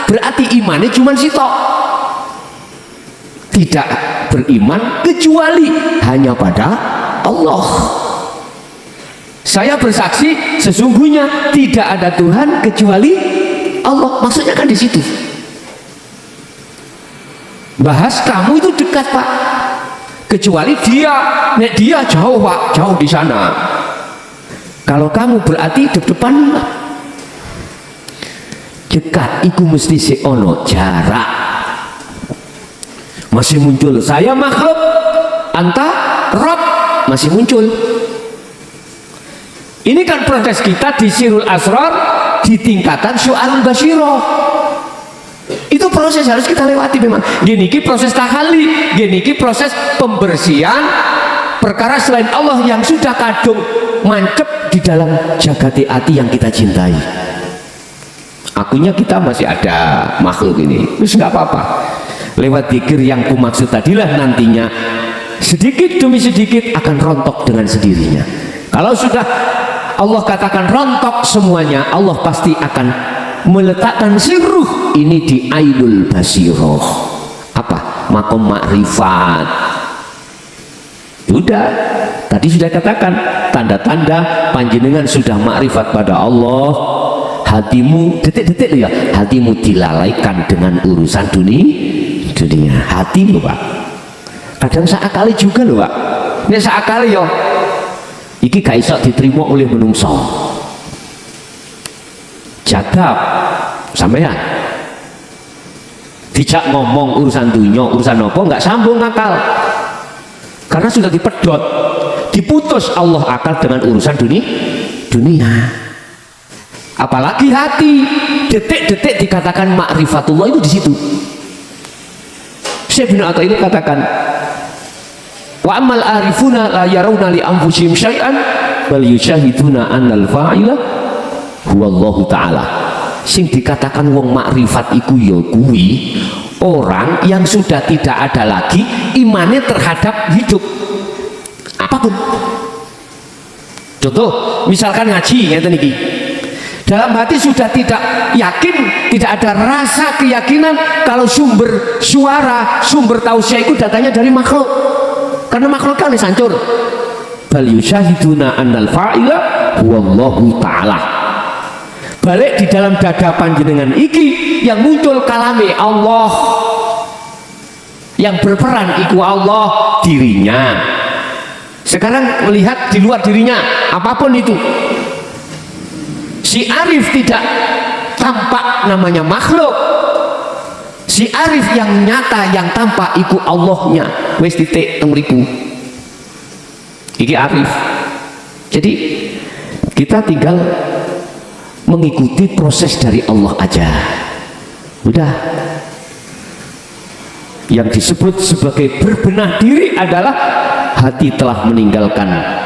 berarti imannya cuma sitok, tidak beriman kecuali hanya pada Allah. Saya bersaksi sesungguhnya tidak ada Tuhan kecuali Allah. Maksudnya kan di situ. Bahas kamu itu dekat Pak, kecuali dia jauh Pak, jauh di sana. Kalau kamu berarti depan dekat, itu mesti seono jarak. Masih muncul saya makhluk, anta Rob, masih muncul. Ini kan proses kita di Sirul Asrar, di tingkatan Syu'al Basyirah. Itu proses harus kita lewati memang. Gini ki proses tahalli, gini ki proses pembersihan perkara selain Allah yang sudah kadung mancep di dalam jagati hati yang kita cintai. Akunya kita masih ada makhluk ini, terus nggak apa-apa. Lewat zikir yang kumaksud tadilah nantinya sedikit demi sedikit akan rontok dengan sendirinya. Kalau sudah Allah katakan rontok semuanya, Allah pasti akan meletakkan sirruh ini di Ainul Basiroh. Apa? Makom makrifat. Sudah, tadi sudah katakan tanda-tanda panjenengan sudah makrifat pada Allah. Hatimu, detik-detik ya, hatimu dilalaikan dengan urusan dunia. Hatimu Pak, kadang seakali juga loh Pak. Ini seakali yo, iki gak iso diterima oleh menungso. Jadab sampean dijak ngomong urusan dunia, urusan apa nggak sambung akal, karena sudah dipedot, diputus Allah akal dengan urusan dunia. Apalagi hati, detik-detik dikatakan ma'rifatullah itu di situ. Syekh bin Athaillah katakan, wa amal arifuna la yarawna li anfusihim syai'an bal yusyahiduna annal fa'ila huwallahu ta'ala. Sing dikatakan wong makrifat iku ya kuwi orang yang sudah tidak ada lagi imannya terhadap hidup apapun. Contoh, misalkan ngaji ngeten iki. Dalam hati sudah tidak yakin, tidak ada rasa keyakinan kalau sumber suara, sumber tausiah itu datanya dari makhluk. Karena makhluk kan hancur. Bal yusyahiduna annal fa'ila huwallahu ta'ala. Balik di dalam dada panjenengan iki yang muncul kalame Allah. Yang berperan iku Allah dirinya. Sekarang melihat di luar dirinya apapun itu. Si arif tidak tampak namanya makhluk. Si arif yang nyata yang tampak iku Allahnya. Wis titik temriku. Iki arif. Jadi kita tinggal mengikuti proses dari Allah aja. Udah. Yang disebut sebagai berbenah diri adalah hati telah meninggalkan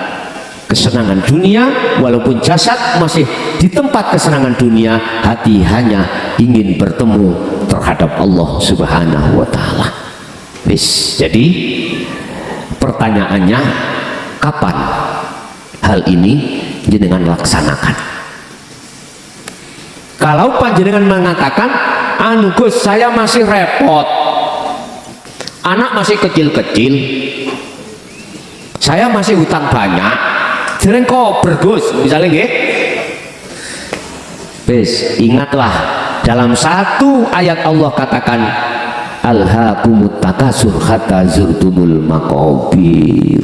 kesenangan dunia, walaupun jasad masih di tempat kesenangan dunia, hati hanya ingin bertemu terhadap Allah Subhanahu wa ta'ala. Jadi pertanyaannya, kapan hal ini jenengan laksanakan? Kalau panjenengan mengatakan, anu Gus, saya masih repot, anak masih kecil-kecil, saya masih hutang banyak, dereng kober Gus misalnya nggih. Wis ingatlah dalam satu ayat Allah katakan alhaakumut takasur hatta zurtumul maqabir.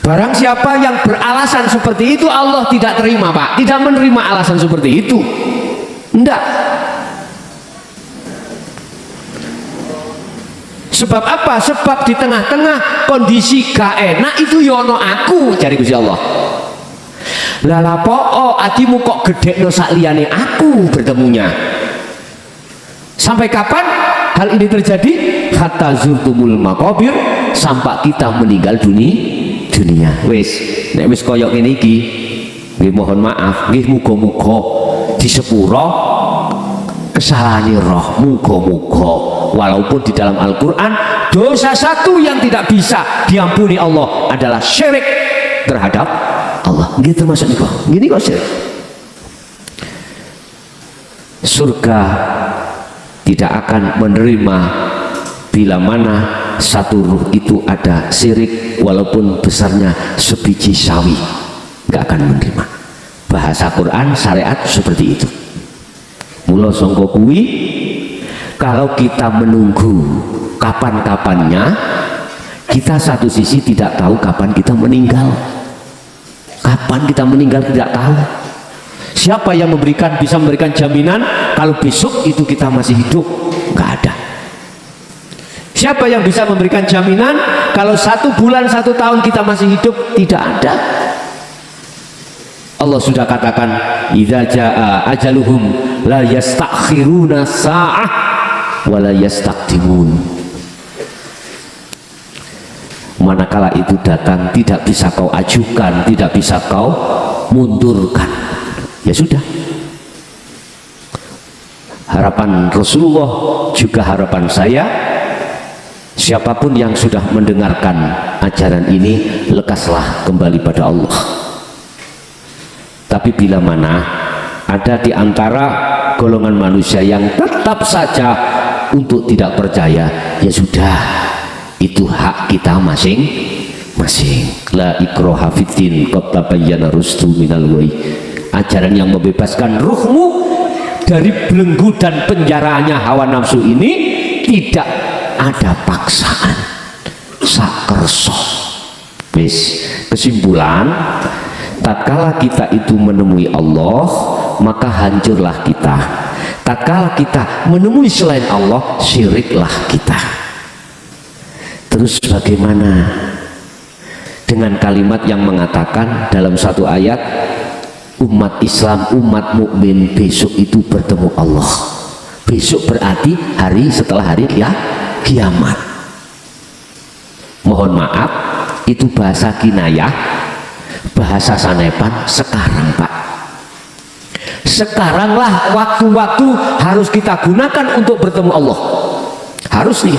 Barang siapa yang beralasan seperti itu Allah tidak terima Pak, tidak menerima alasan seperti itu. Enggak. Sebab apa? Sebab di tengah-tengah kondisi gak enak itu yono aku cari Gusti Allah. Lala po atimu kok gede no sak liyane aku bertemunya. Sampai kapan hal ini terjadi? Hatta zurtumul maqabir, sampai kita meninggal dunia. Wis nek wis koyok ngene iki nggih mohon maaf nggih muga-muga disepuro kesalahan roh, muga-muga walaupun di dalam Al-Qur'an dosa satu yang tidak bisa diampuni Allah adalah syirik terhadap Allah. Nggih termasuk niku. Gini kok syirik. Surga tidak akan menerima bila mana satu ruh itu ada syirik walaupun besarnya sebiji sawi, nggak akan menerima. Bahasa Quran syariat seperti itu. Mula sangka kuwi kalau kita menunggu kapan-kapannya, kita satu sisi tidak tahu kapan kita meninggal. Kapan kita meninggal tidak tahu. Siapa yang bisa memberikan jaminan kalau besok itu kita masih hidup? Nggak ada. Siapa yang bisa memberikan jaminan kalau 1 bulan 1 tahun kita masih hidup? Tidak ada. Allah sudah katakan idza jaa ajaluhum la yastakhiruna sa'ah wa la yastaqdimun. Manakala itu datang tidak bisa kau ajukan, tidak bisa kau mundurkan. Ya sudah. Harapan Rasulullah juga harapan saya, siapapun yang sudah mendengarkan ajaran ini, lekaslah kembali pada Allah. Tapi bila mana ada di antara golongan manusia yang tetap saja untuk tidak percaya, ya sudah, itu hak kita masing-masing. La ikraha fiddin qad tabayyana rusdu minal ghayy. Ajaran yang membebaskan ruhmu dari belenggu dan penjaraannya hawa nafsu ini tidak ada paksaan, sakerso. Wis, kesimpulan, tatkala kita itu menemui Allah, maka hancurlah kita. Tatkala kita menemui selain Allah, syiriklah kita. Terus bagaimana dengan kalimat yang mengatakan dalam satu ayat, umat Islam, umat mukmin besok itu bertemu Allah. Besok berarti hari setelah hari kiamat. Mohon maaf, itu bahasa kinayah, bahasa sanepan sekarang Pak. Sekaranglah waktu-waktu harus kita gunakan untuk bertemu Allah. Harus nih.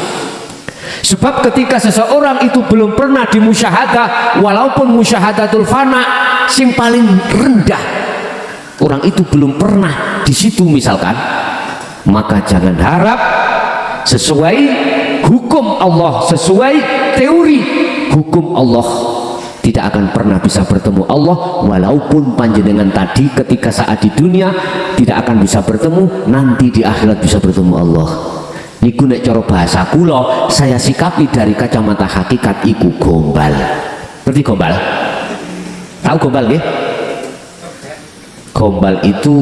Sebab ketika seseorang itu belum pernah dimusyahadah, walaupun musyahadatul fana sing paling rendah, orang itu belum pernah di situ misalkan, maka jangan harap sesuai hukum Allah, sesuai teori hukum Allah, tidak akan pernah bisa bertemu Allah. Walaupun panjenengan tadi ketika saat di dunia tidak akan bisa bertemu, nanti di akhirat bisa bertemu Allah. Niku nek cara bahasa kula, saya sikapi dari kacamata hakikat iku gombal. Ngerti gombal? Tahu gombal nggih? Gombal itu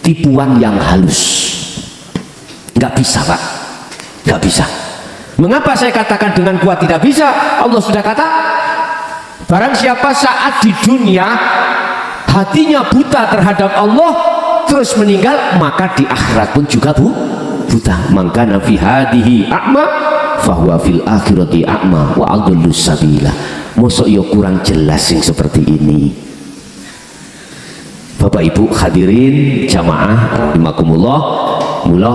tipuan yang halus. Nggak bisa Pak, nggak bisa. Mengapa saya katakan dengan kuat tidak bisa? Allah sudah kata, barang siapa saat di dunia hatinya buta terhadap Allah terus meninggal, maka di akhirat pun juga buta. Maka nafi hadihi a'ma fahuwa fil akhirati a'ma wa adullu sabila. Mosok yo kurang jelas yang seperti ini. Bapak Ibu hadirin jamaah rahimakumullah, mula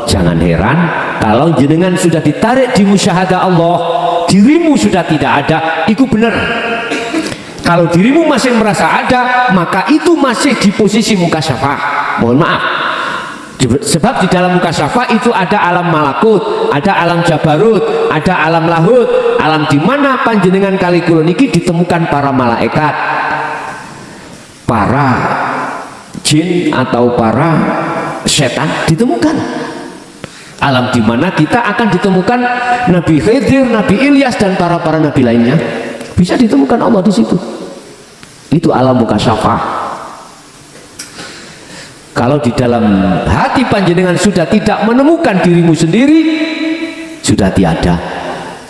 jangan heran kalau jenengan sudah ditarik di musyahadah Allah, dirimu sudah tidak ada, itu benar. Kalau dirimu masih merasa ada, maka itu masih di posisi mukasyafah. Mohon maaf, Sebab di dalam mukasyafah itu ada alam malakut, ada alam jabarut, ada alam lahut, alam di mana panjenengan kali kula niki ditemukan para malaikat, para jin atau para setan ditemukan. Alam di mana kita akan ditemukan Nabi Khidir, Nabi Ilyas dan para nabi lainnya. Bisa ditemukan Allah di situ. Itu alam mukasyafah. Kalau di dalam hati panjenengan sudah tidak menemukan dirimu sendiri, sudah tiada.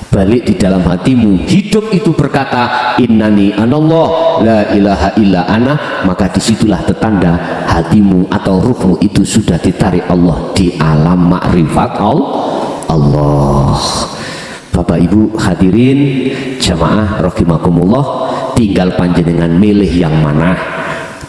Balik di dalam hatimu, hidup itu berkata innani anallah la ilaha illa ana, maka disitulah tertanda hatimu atau ruhmu itu sudah ditarik Allah di alam makrifat Allah. Bapak Ibu hadirin jamaah rahimakumullah, tinggal panjenengan milih yang mana,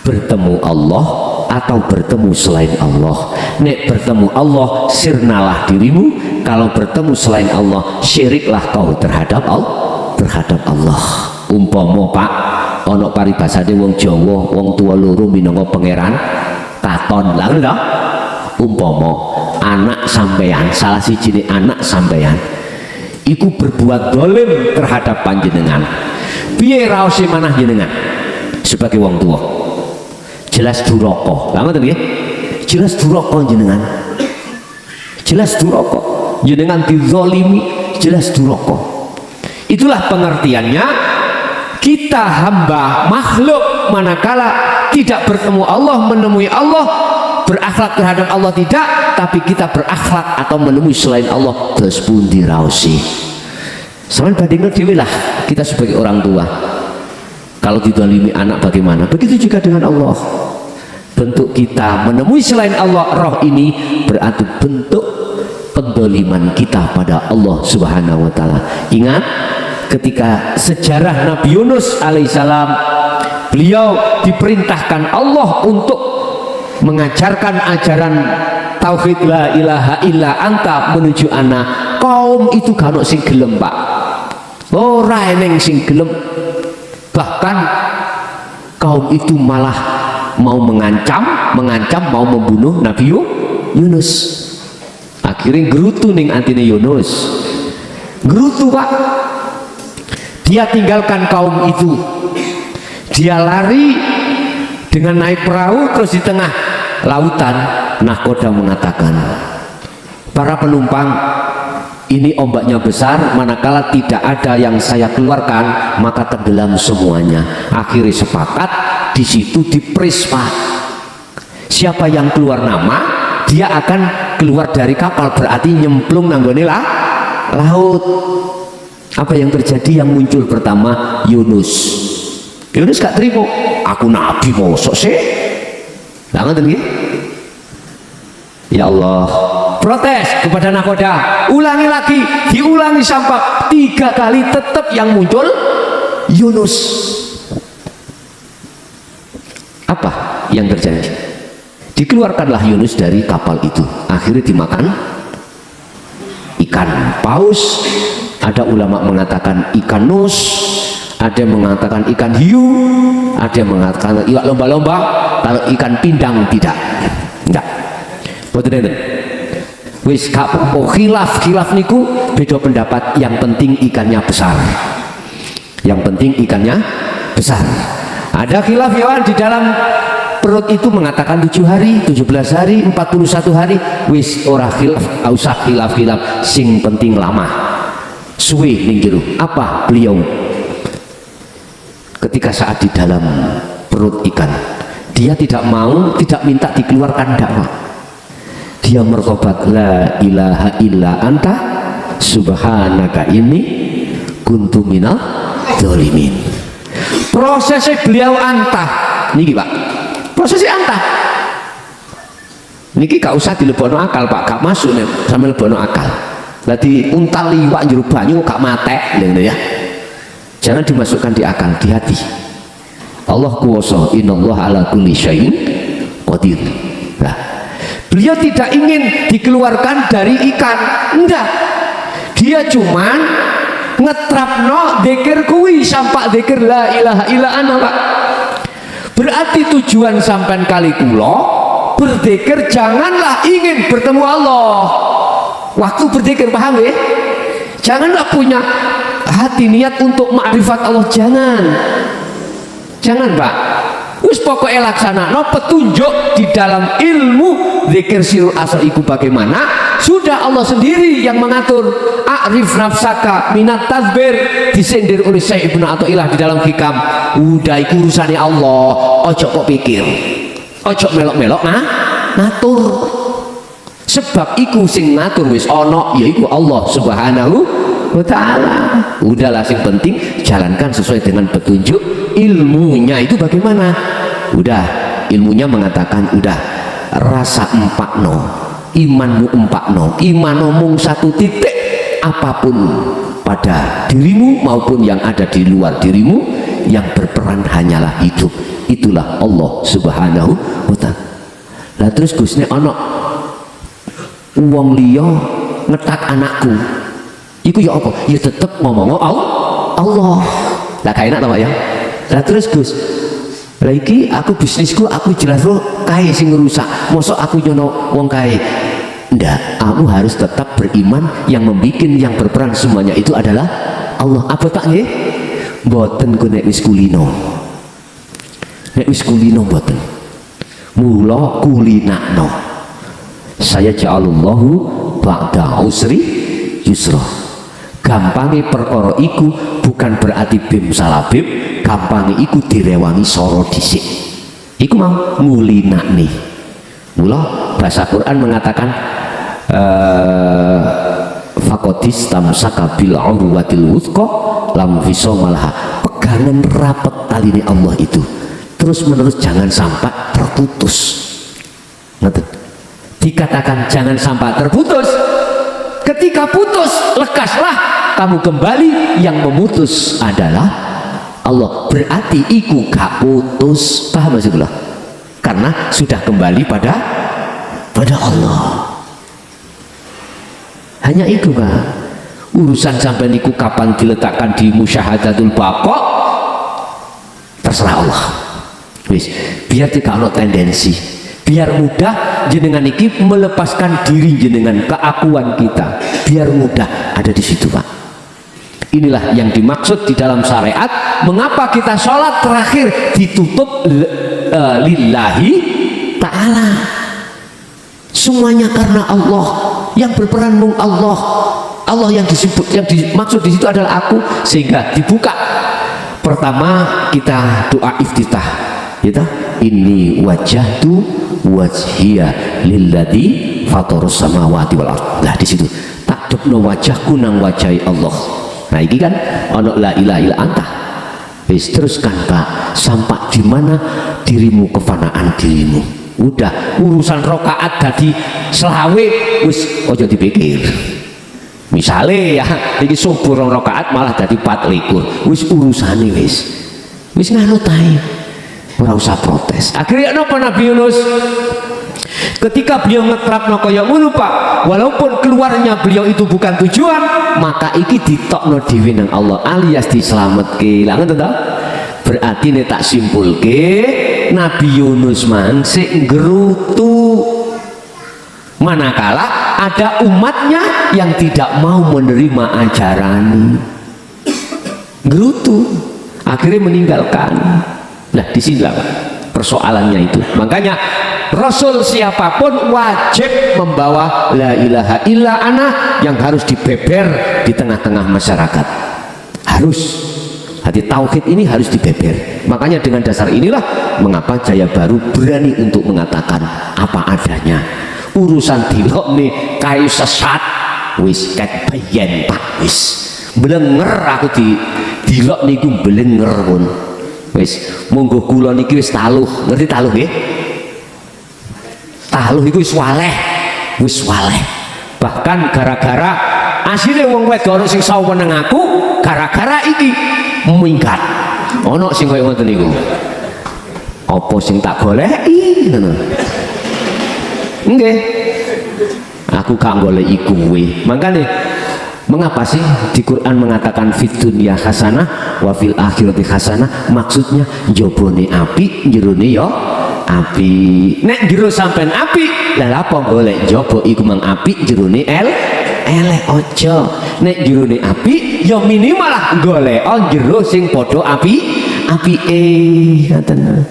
bertemu Allah atau bertemu selain Allah. Nek bertemu Allah, sirnalah dirimu. Kalau bertemu selain Allah, syiriklah kau terhadap Allah. Umpama Pak ana paribasane wong Jawa, wong tua loro minangka pangeran katon lah lho. Umpama anak sampeyan, salah sijine anak sampeyan iku berbuat dolim terhadap panjenengan, piye raose manah jenengan sebagai wong tua? Jelas duraka. Lah ngoten nggih? Jelas duraka jenengan. Jelas duraka. Jenengan dizalimi, jelas duraka. Itulah pengertiannya kita hamba makhluk manakala tidak bertemu Allah, menemui Allah, berakhlak terhadap Allah tidak, tapi kita berakhlak atau menemui selain Allah, terus pundi raosi. Sampeyan bandingno dhewe lah kita sebagai orang tua. Kalau didolimi anak bagaimana? Begitu juga dengan Allah. Bentuk kita menemui selain Allah, roh ini berarti bentuk pendoliman kita pada Allah Subhanahu wa Ta'ala. Ingat ketika sejarah Nabi Yunus alaihissalam, beliau diperintahkan Allah untuk mengajarkan ajaran tauhid la ilaha illa anta menuju anak. Kaum itu gak ono sing gelem, Pak. Ora eneng sing gelem. Bahkan kaum itu malah mau mengancam mau membunuh Nabi Yunus. Akhirnya gerutu ning antine Yunus, gerutu Pak. Dia tinggalkan kaum itu, dia lari dengan naik perahu, terus di tengah lautan nahkoda mengatakan, para penumpang, ini ombaknya besar, manakala tidak ada yang saya keluarkan maka tenggelam semuanya. Akhirnya sepakat di situ diprispa. Siapa yang keluar nama, dia akan keluar dari kapal, berarti nyemplung nanggone laut. Apa yang terjadi? Yang muncul pertama Yunus. Yunus gak terima, aku nabi mosok sih. Lah ngoten nggih. Ya Allah, protes kepada nahkoda, ulangi lagi, diulangi sampai 3 kali, tetap yang muncul Yunus. Apa yang terjadi? Dikeluarkanlah Yunus dari kapal itu, akhirnya dimakan ikan paus. Ada ulama mengatakan ikan nus, ada yang mengatakan ikan hiu, ada yang mengatakan ikan lomba-lomba. Kalau ikan pindang tidak, enggak. Betul. Wis gak apa-apa, khilaf niku beda pendapat, yang penting ikannya besar. Yang penting ikannya besar. Ada khilaf ya di dalam perut itu mengatakan 7 hari, 17 hari, 41 hari. Wis ora khilaf, usah khilaf, sing penting lama. Suwe ning jero. Apa beliau? Ketika saat di dalam perut ikan, dia tidak mau, tidak minta dikeluarkan dakwah. Dia mertobat la ilaha illa anta subhanaka ini kuntu minal dzalimin. Prosesnya beliau antah niki Pak, prosesnya antah niki gak usah dilebokno akal Pak, gak masuk nih sampe lebokno akal. Lagi untal liwak jero banyu gak matek lho ya, jangan dimasukkan di akal, di hati. Allah kuwasa, innallaha ala kulli syai'in qadir. Nah, beliau tidak ingin dikeluarkan dari ikan, enggak, dia cuman ngetrapno dzikir kuwi sampai dzikir la ilaha illa ana Pak. Berarti tujuan sampean kali kula berzikir janganlah ingin bertemu Allah waktu berzikir, paham ya? Janganlah punya hati niat untuk makrifat Allah, jangan Pak. Wis pokoknya laksana no petunjuk di dalam ilmu zikir sirul asal itu bagaimana, sudah Allah sendiri yang mengatur. A'rif nafsaka minat tadbir, disindir oleh Syekh Ibnu Athaillah di dalam hikam. Udah iku urusane Allah, ojo kok pikir, ojo melok-melok ngatur. Sebab iku sing ngatur wis ono, yaiku Allah Subhanahu wa ta'ala. Udahlah, sing penting jalankan sesuai dengan petunjuk. Ilmunya itu bagaimana? Udah, ilmunya mengatakan udah rasa empakno, imanmu empakno, iman omong satu titik, apapun pada dirimu maupun yang ada di luar dirimu, yang berperan hanyalah hidup. Itulah Allah Subhanahu wa ta'ala. Lah terus Gus nek ana wong liya ngetak anakku, iku ya apa? Ya tetep ngomong Allah. Lah gak enak to Pak ya. Lah terus Gus, lah iki aku bisnisku aku jelas lo kae sing ngerusak. Mosok aku nyono wong kae. Ndak, kamu harus tetap beriman, yang membuat, yang berperan semuanya itu adalah Allah. Apa tak nggih? Mboten ku nek wis kulino. Nek wis kulino mboten. Mula kulinakno. Saya ja'alullahu ba'da usri yusra. Gampange perkara iku bukan berarti bim salabim, gampange iku direwangi soro dhisik. Iku mau ngulinakne. Mula bahasa Quran mengatakan faqadis tamsaka bil urwatil wuthqa lam fisamalah. Pegangan rapet taline Allah itu terus menerus, jangan sampai terputus. Dikatakan jangan sampai terputus. Ketika putus, lekaslah kamu kembali, yang memutus adalah Allah. Berarti iku gak putus, paham maksudnya? Karena sudah kembali pada Allah. Hanya itu Pak. Urusan sampai niku kapan diletakkan di musyahadatul baqa, terserah Allah. Wis, biar tidak ada tendensi, biar mudah jenengan iki melepaskan diri jenengan, keakuan kita biar mudah ada di situ Pak. Inilah yang dimaksud di dalam syariat. Mengapa kita sholat terakhir ditutup lillahi ta'ala, semuanya karena Allah, yang berperan mung Allah yang disebut, yang dimaksud di situ adalah aku, sehingga dibuka. Pertama kita doa iftitah, kita inni wajjahtu wajhiya lilladzi fatarus samawati wal ardh. Nah di situ takdubno wajahku nang wajahi Allah. Nah ini kan ono la ilaha illa anta. Wis teruskan Pak, sampai di mana dirimu, kefanaan dirimu. Udah urusan rokaat dadi selawe wis ojo dipikir. Misale ya iki subuh rong rokaat malah dadi 24, wis urusane wis nganut ae. Ora usah protes. Akhirnya napa Nabi Yunus? Ketika beliau ngetrapno kaya ngono Pak, walaupun keluarnya beliau itu bukan tujuan, maka iki ditokno dhewe nang Allah, alias dislametke. Lah ngoten to? Berarti nek tak simpulke, Nabi Yunus man sik nggerutu. Manakala ada umatnya yang tidak mau menerima ajaran, nggerutu, akhirnya meninggalkan. Nah disinilah persoalannya itu. Makanya Rasul siapapun wajib membawa la ilaha illa ana yang harus dibeber di tengah-tengah masyarakat. Harus hati tauhid ini harus dibeber. Makanya dengan dasar inilah mengapa Jaya Baru berani untuk mengatakan apa adanya. Urusan dilok nih kayu sesat wis ket bayan Pak, wis blenger aku dilok niku blenger pun. Wis monggo kula niki wis taluh, ngerti taluh nggih? Taluh iku wis waleh. Bahkan gara-gara asline wong wedok ono sing saweneng aku, gara-gara iki minggat. Ono sing koyo ngoten niku. Apa sing tak goleki ngono. Nggih. Aku gak goleki kuwe. Makane mengapa sih di Quran mengatakan fid dunya hasanah wa fil akhirati hasanah? Maksudnya jobone api, jerone ya api. Nek jero sampean api, lah apa golek njaba iku mang api jerone elek aja. Nek jerone api ya minimal lah golek jero sing padha apike. Ngoten.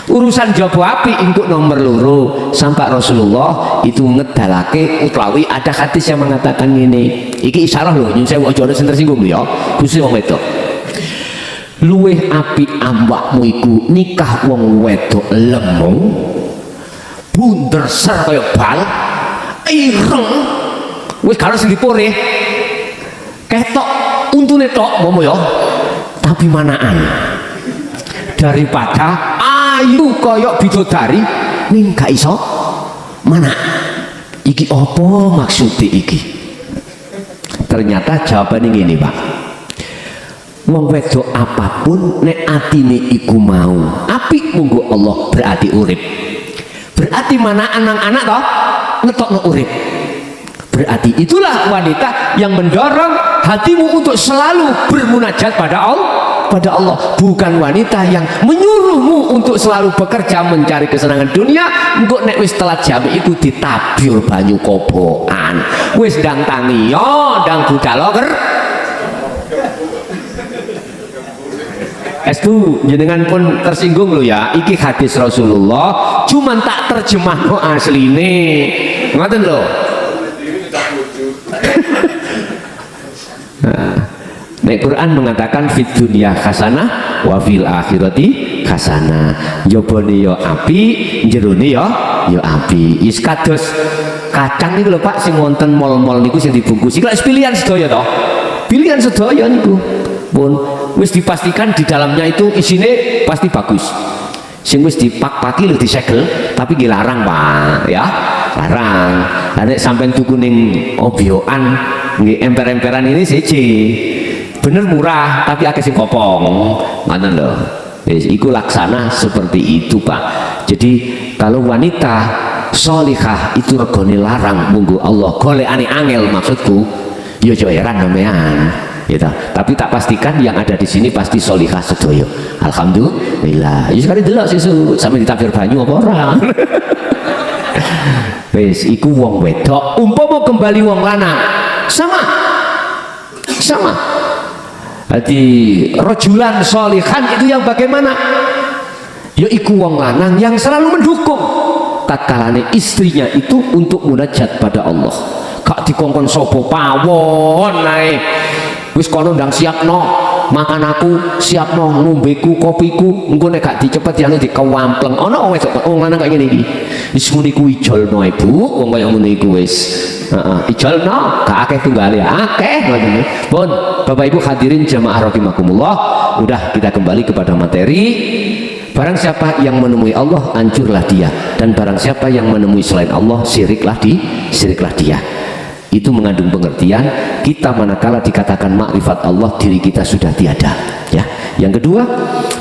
Urusan jaba api untuk nomor loro sampai Rasulullah itu ngedalake utawi ada hadis yang mengatakan ini. Iki isyarah lho, nyun sewu aja ana sing tersinggung lho ya. Khusus wong wedok. Luwih apik awakmu iku nikah wong wedok lemong bunder ser kaya bal ireng wis karo sing dipore ketok untune tok momo ya tapi manaan daripada ayu kaya bidodari ning gak iso mana iki apa maksud iki. Ternyata jawabannya gini Pak, wong wedok apapun nek atine iku mau apik munggo Allah berarti urip, berarti mana anak-anak toh ngetokno urip, berarti itulah wanita yang mendorong hatimu untuk selalu bermunajat pada Allah, bukan wanita yang menyuruhmu untuk selalu bekerja mencari kesenangan dunia. Engko nek wis telat jam iku ditabur banyu kobokan, wis ndang tangi yo ndang budaloker. Estu jenengan pun tersinggung lo ya, iki hadis Rasulullah cuman tak terjemah no asline ngoten lho. Nek Quran mengatakan fit dunya hasanah wa fil akhirati hasanah. Jobone yo api, jerone yo api. Is kados kacang niku lho Pak sing wonten mall-mall niku sing dibungkus. Iki pilihan sedaya to. Pilihan sedaya niku. Pun wis dipastikan di dalamnya itu isine pasti bagus. Sing wis dipak-paki lho disegel tapi nggih larang Pak ya. Larang. Lah nek sampean tuku ning obyoan nggih emper-emperan ini siji. Bener murah tapi akeh sing kopong ngoten lho. Wis iku laksana seperti itu Pak. Jadi kalau wanita sholihah itu regane larang munggo Allah golekane angel maksudku ya aja heran sampean gitu. Tapi tak pastikan yang ada di sini pasti sholihah sedaya. Alhamdulillah. Ya sekali delok sesuk sampe ditafsir banyu apa ora. Wis iku wong wedok umpama kembali wong lanang sama jadi rojulan sholihan itu yang bagaimana? Yaitu wong lanang yang selalu mendukung tatkalane istrinya itu untuk munajat pada Allah. Kak dikongkon sopo pawon nae wis kono ndang siapno makan aku, siapno ngombeku kopiku, engko nek gak dicepet ya dikewampleng. Ana wong wedok wong lanang kaya ngene iki. Wis muni ku ijolno Ibu, wong kaya ngene iku wis. Ijolno gak akeh tunggale akeh ngoten. Pun Bapak Ibu hadirin jamaah rahimakumullah, udah kita kembali kepada materi. Barang siapa yang menemui Allah, hancurlah dia, dan barang siapa yang menemui selain Allah, syiriklah dia. Itu mengandung pengertian kita manakala dikatakan makrifat Allah diri kita sudah tiada ya. Yang kedua,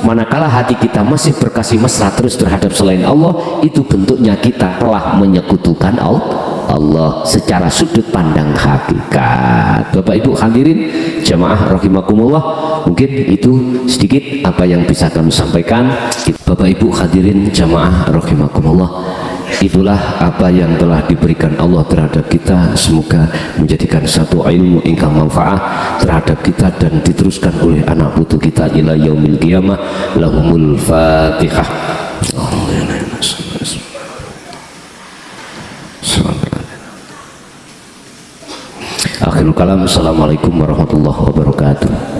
manakala hati kita masih berkasih mesra terus terhadap selain Allah, itu bentuknya kita telah menyekutukan Allah secara sudut pandang hakikat. Bapak Ibu hadirin jamaah rahimakumullah, mungkin itu sedikit apa yang bisa kami sampaikan. Bapak Ibu hadirin jamaah rahimakumullah, itulah apa yang telah diberikan Allah terhadap kita. Semoga menjadikan satu ilmu ingkang manfaat terhadap kita dan diteruskan oleh anak putu kita ila yaumil qiyamah. Lahumul Fatihah. Akhirul kalam. Assalamualaikum warahmatullahi wabarakatuh.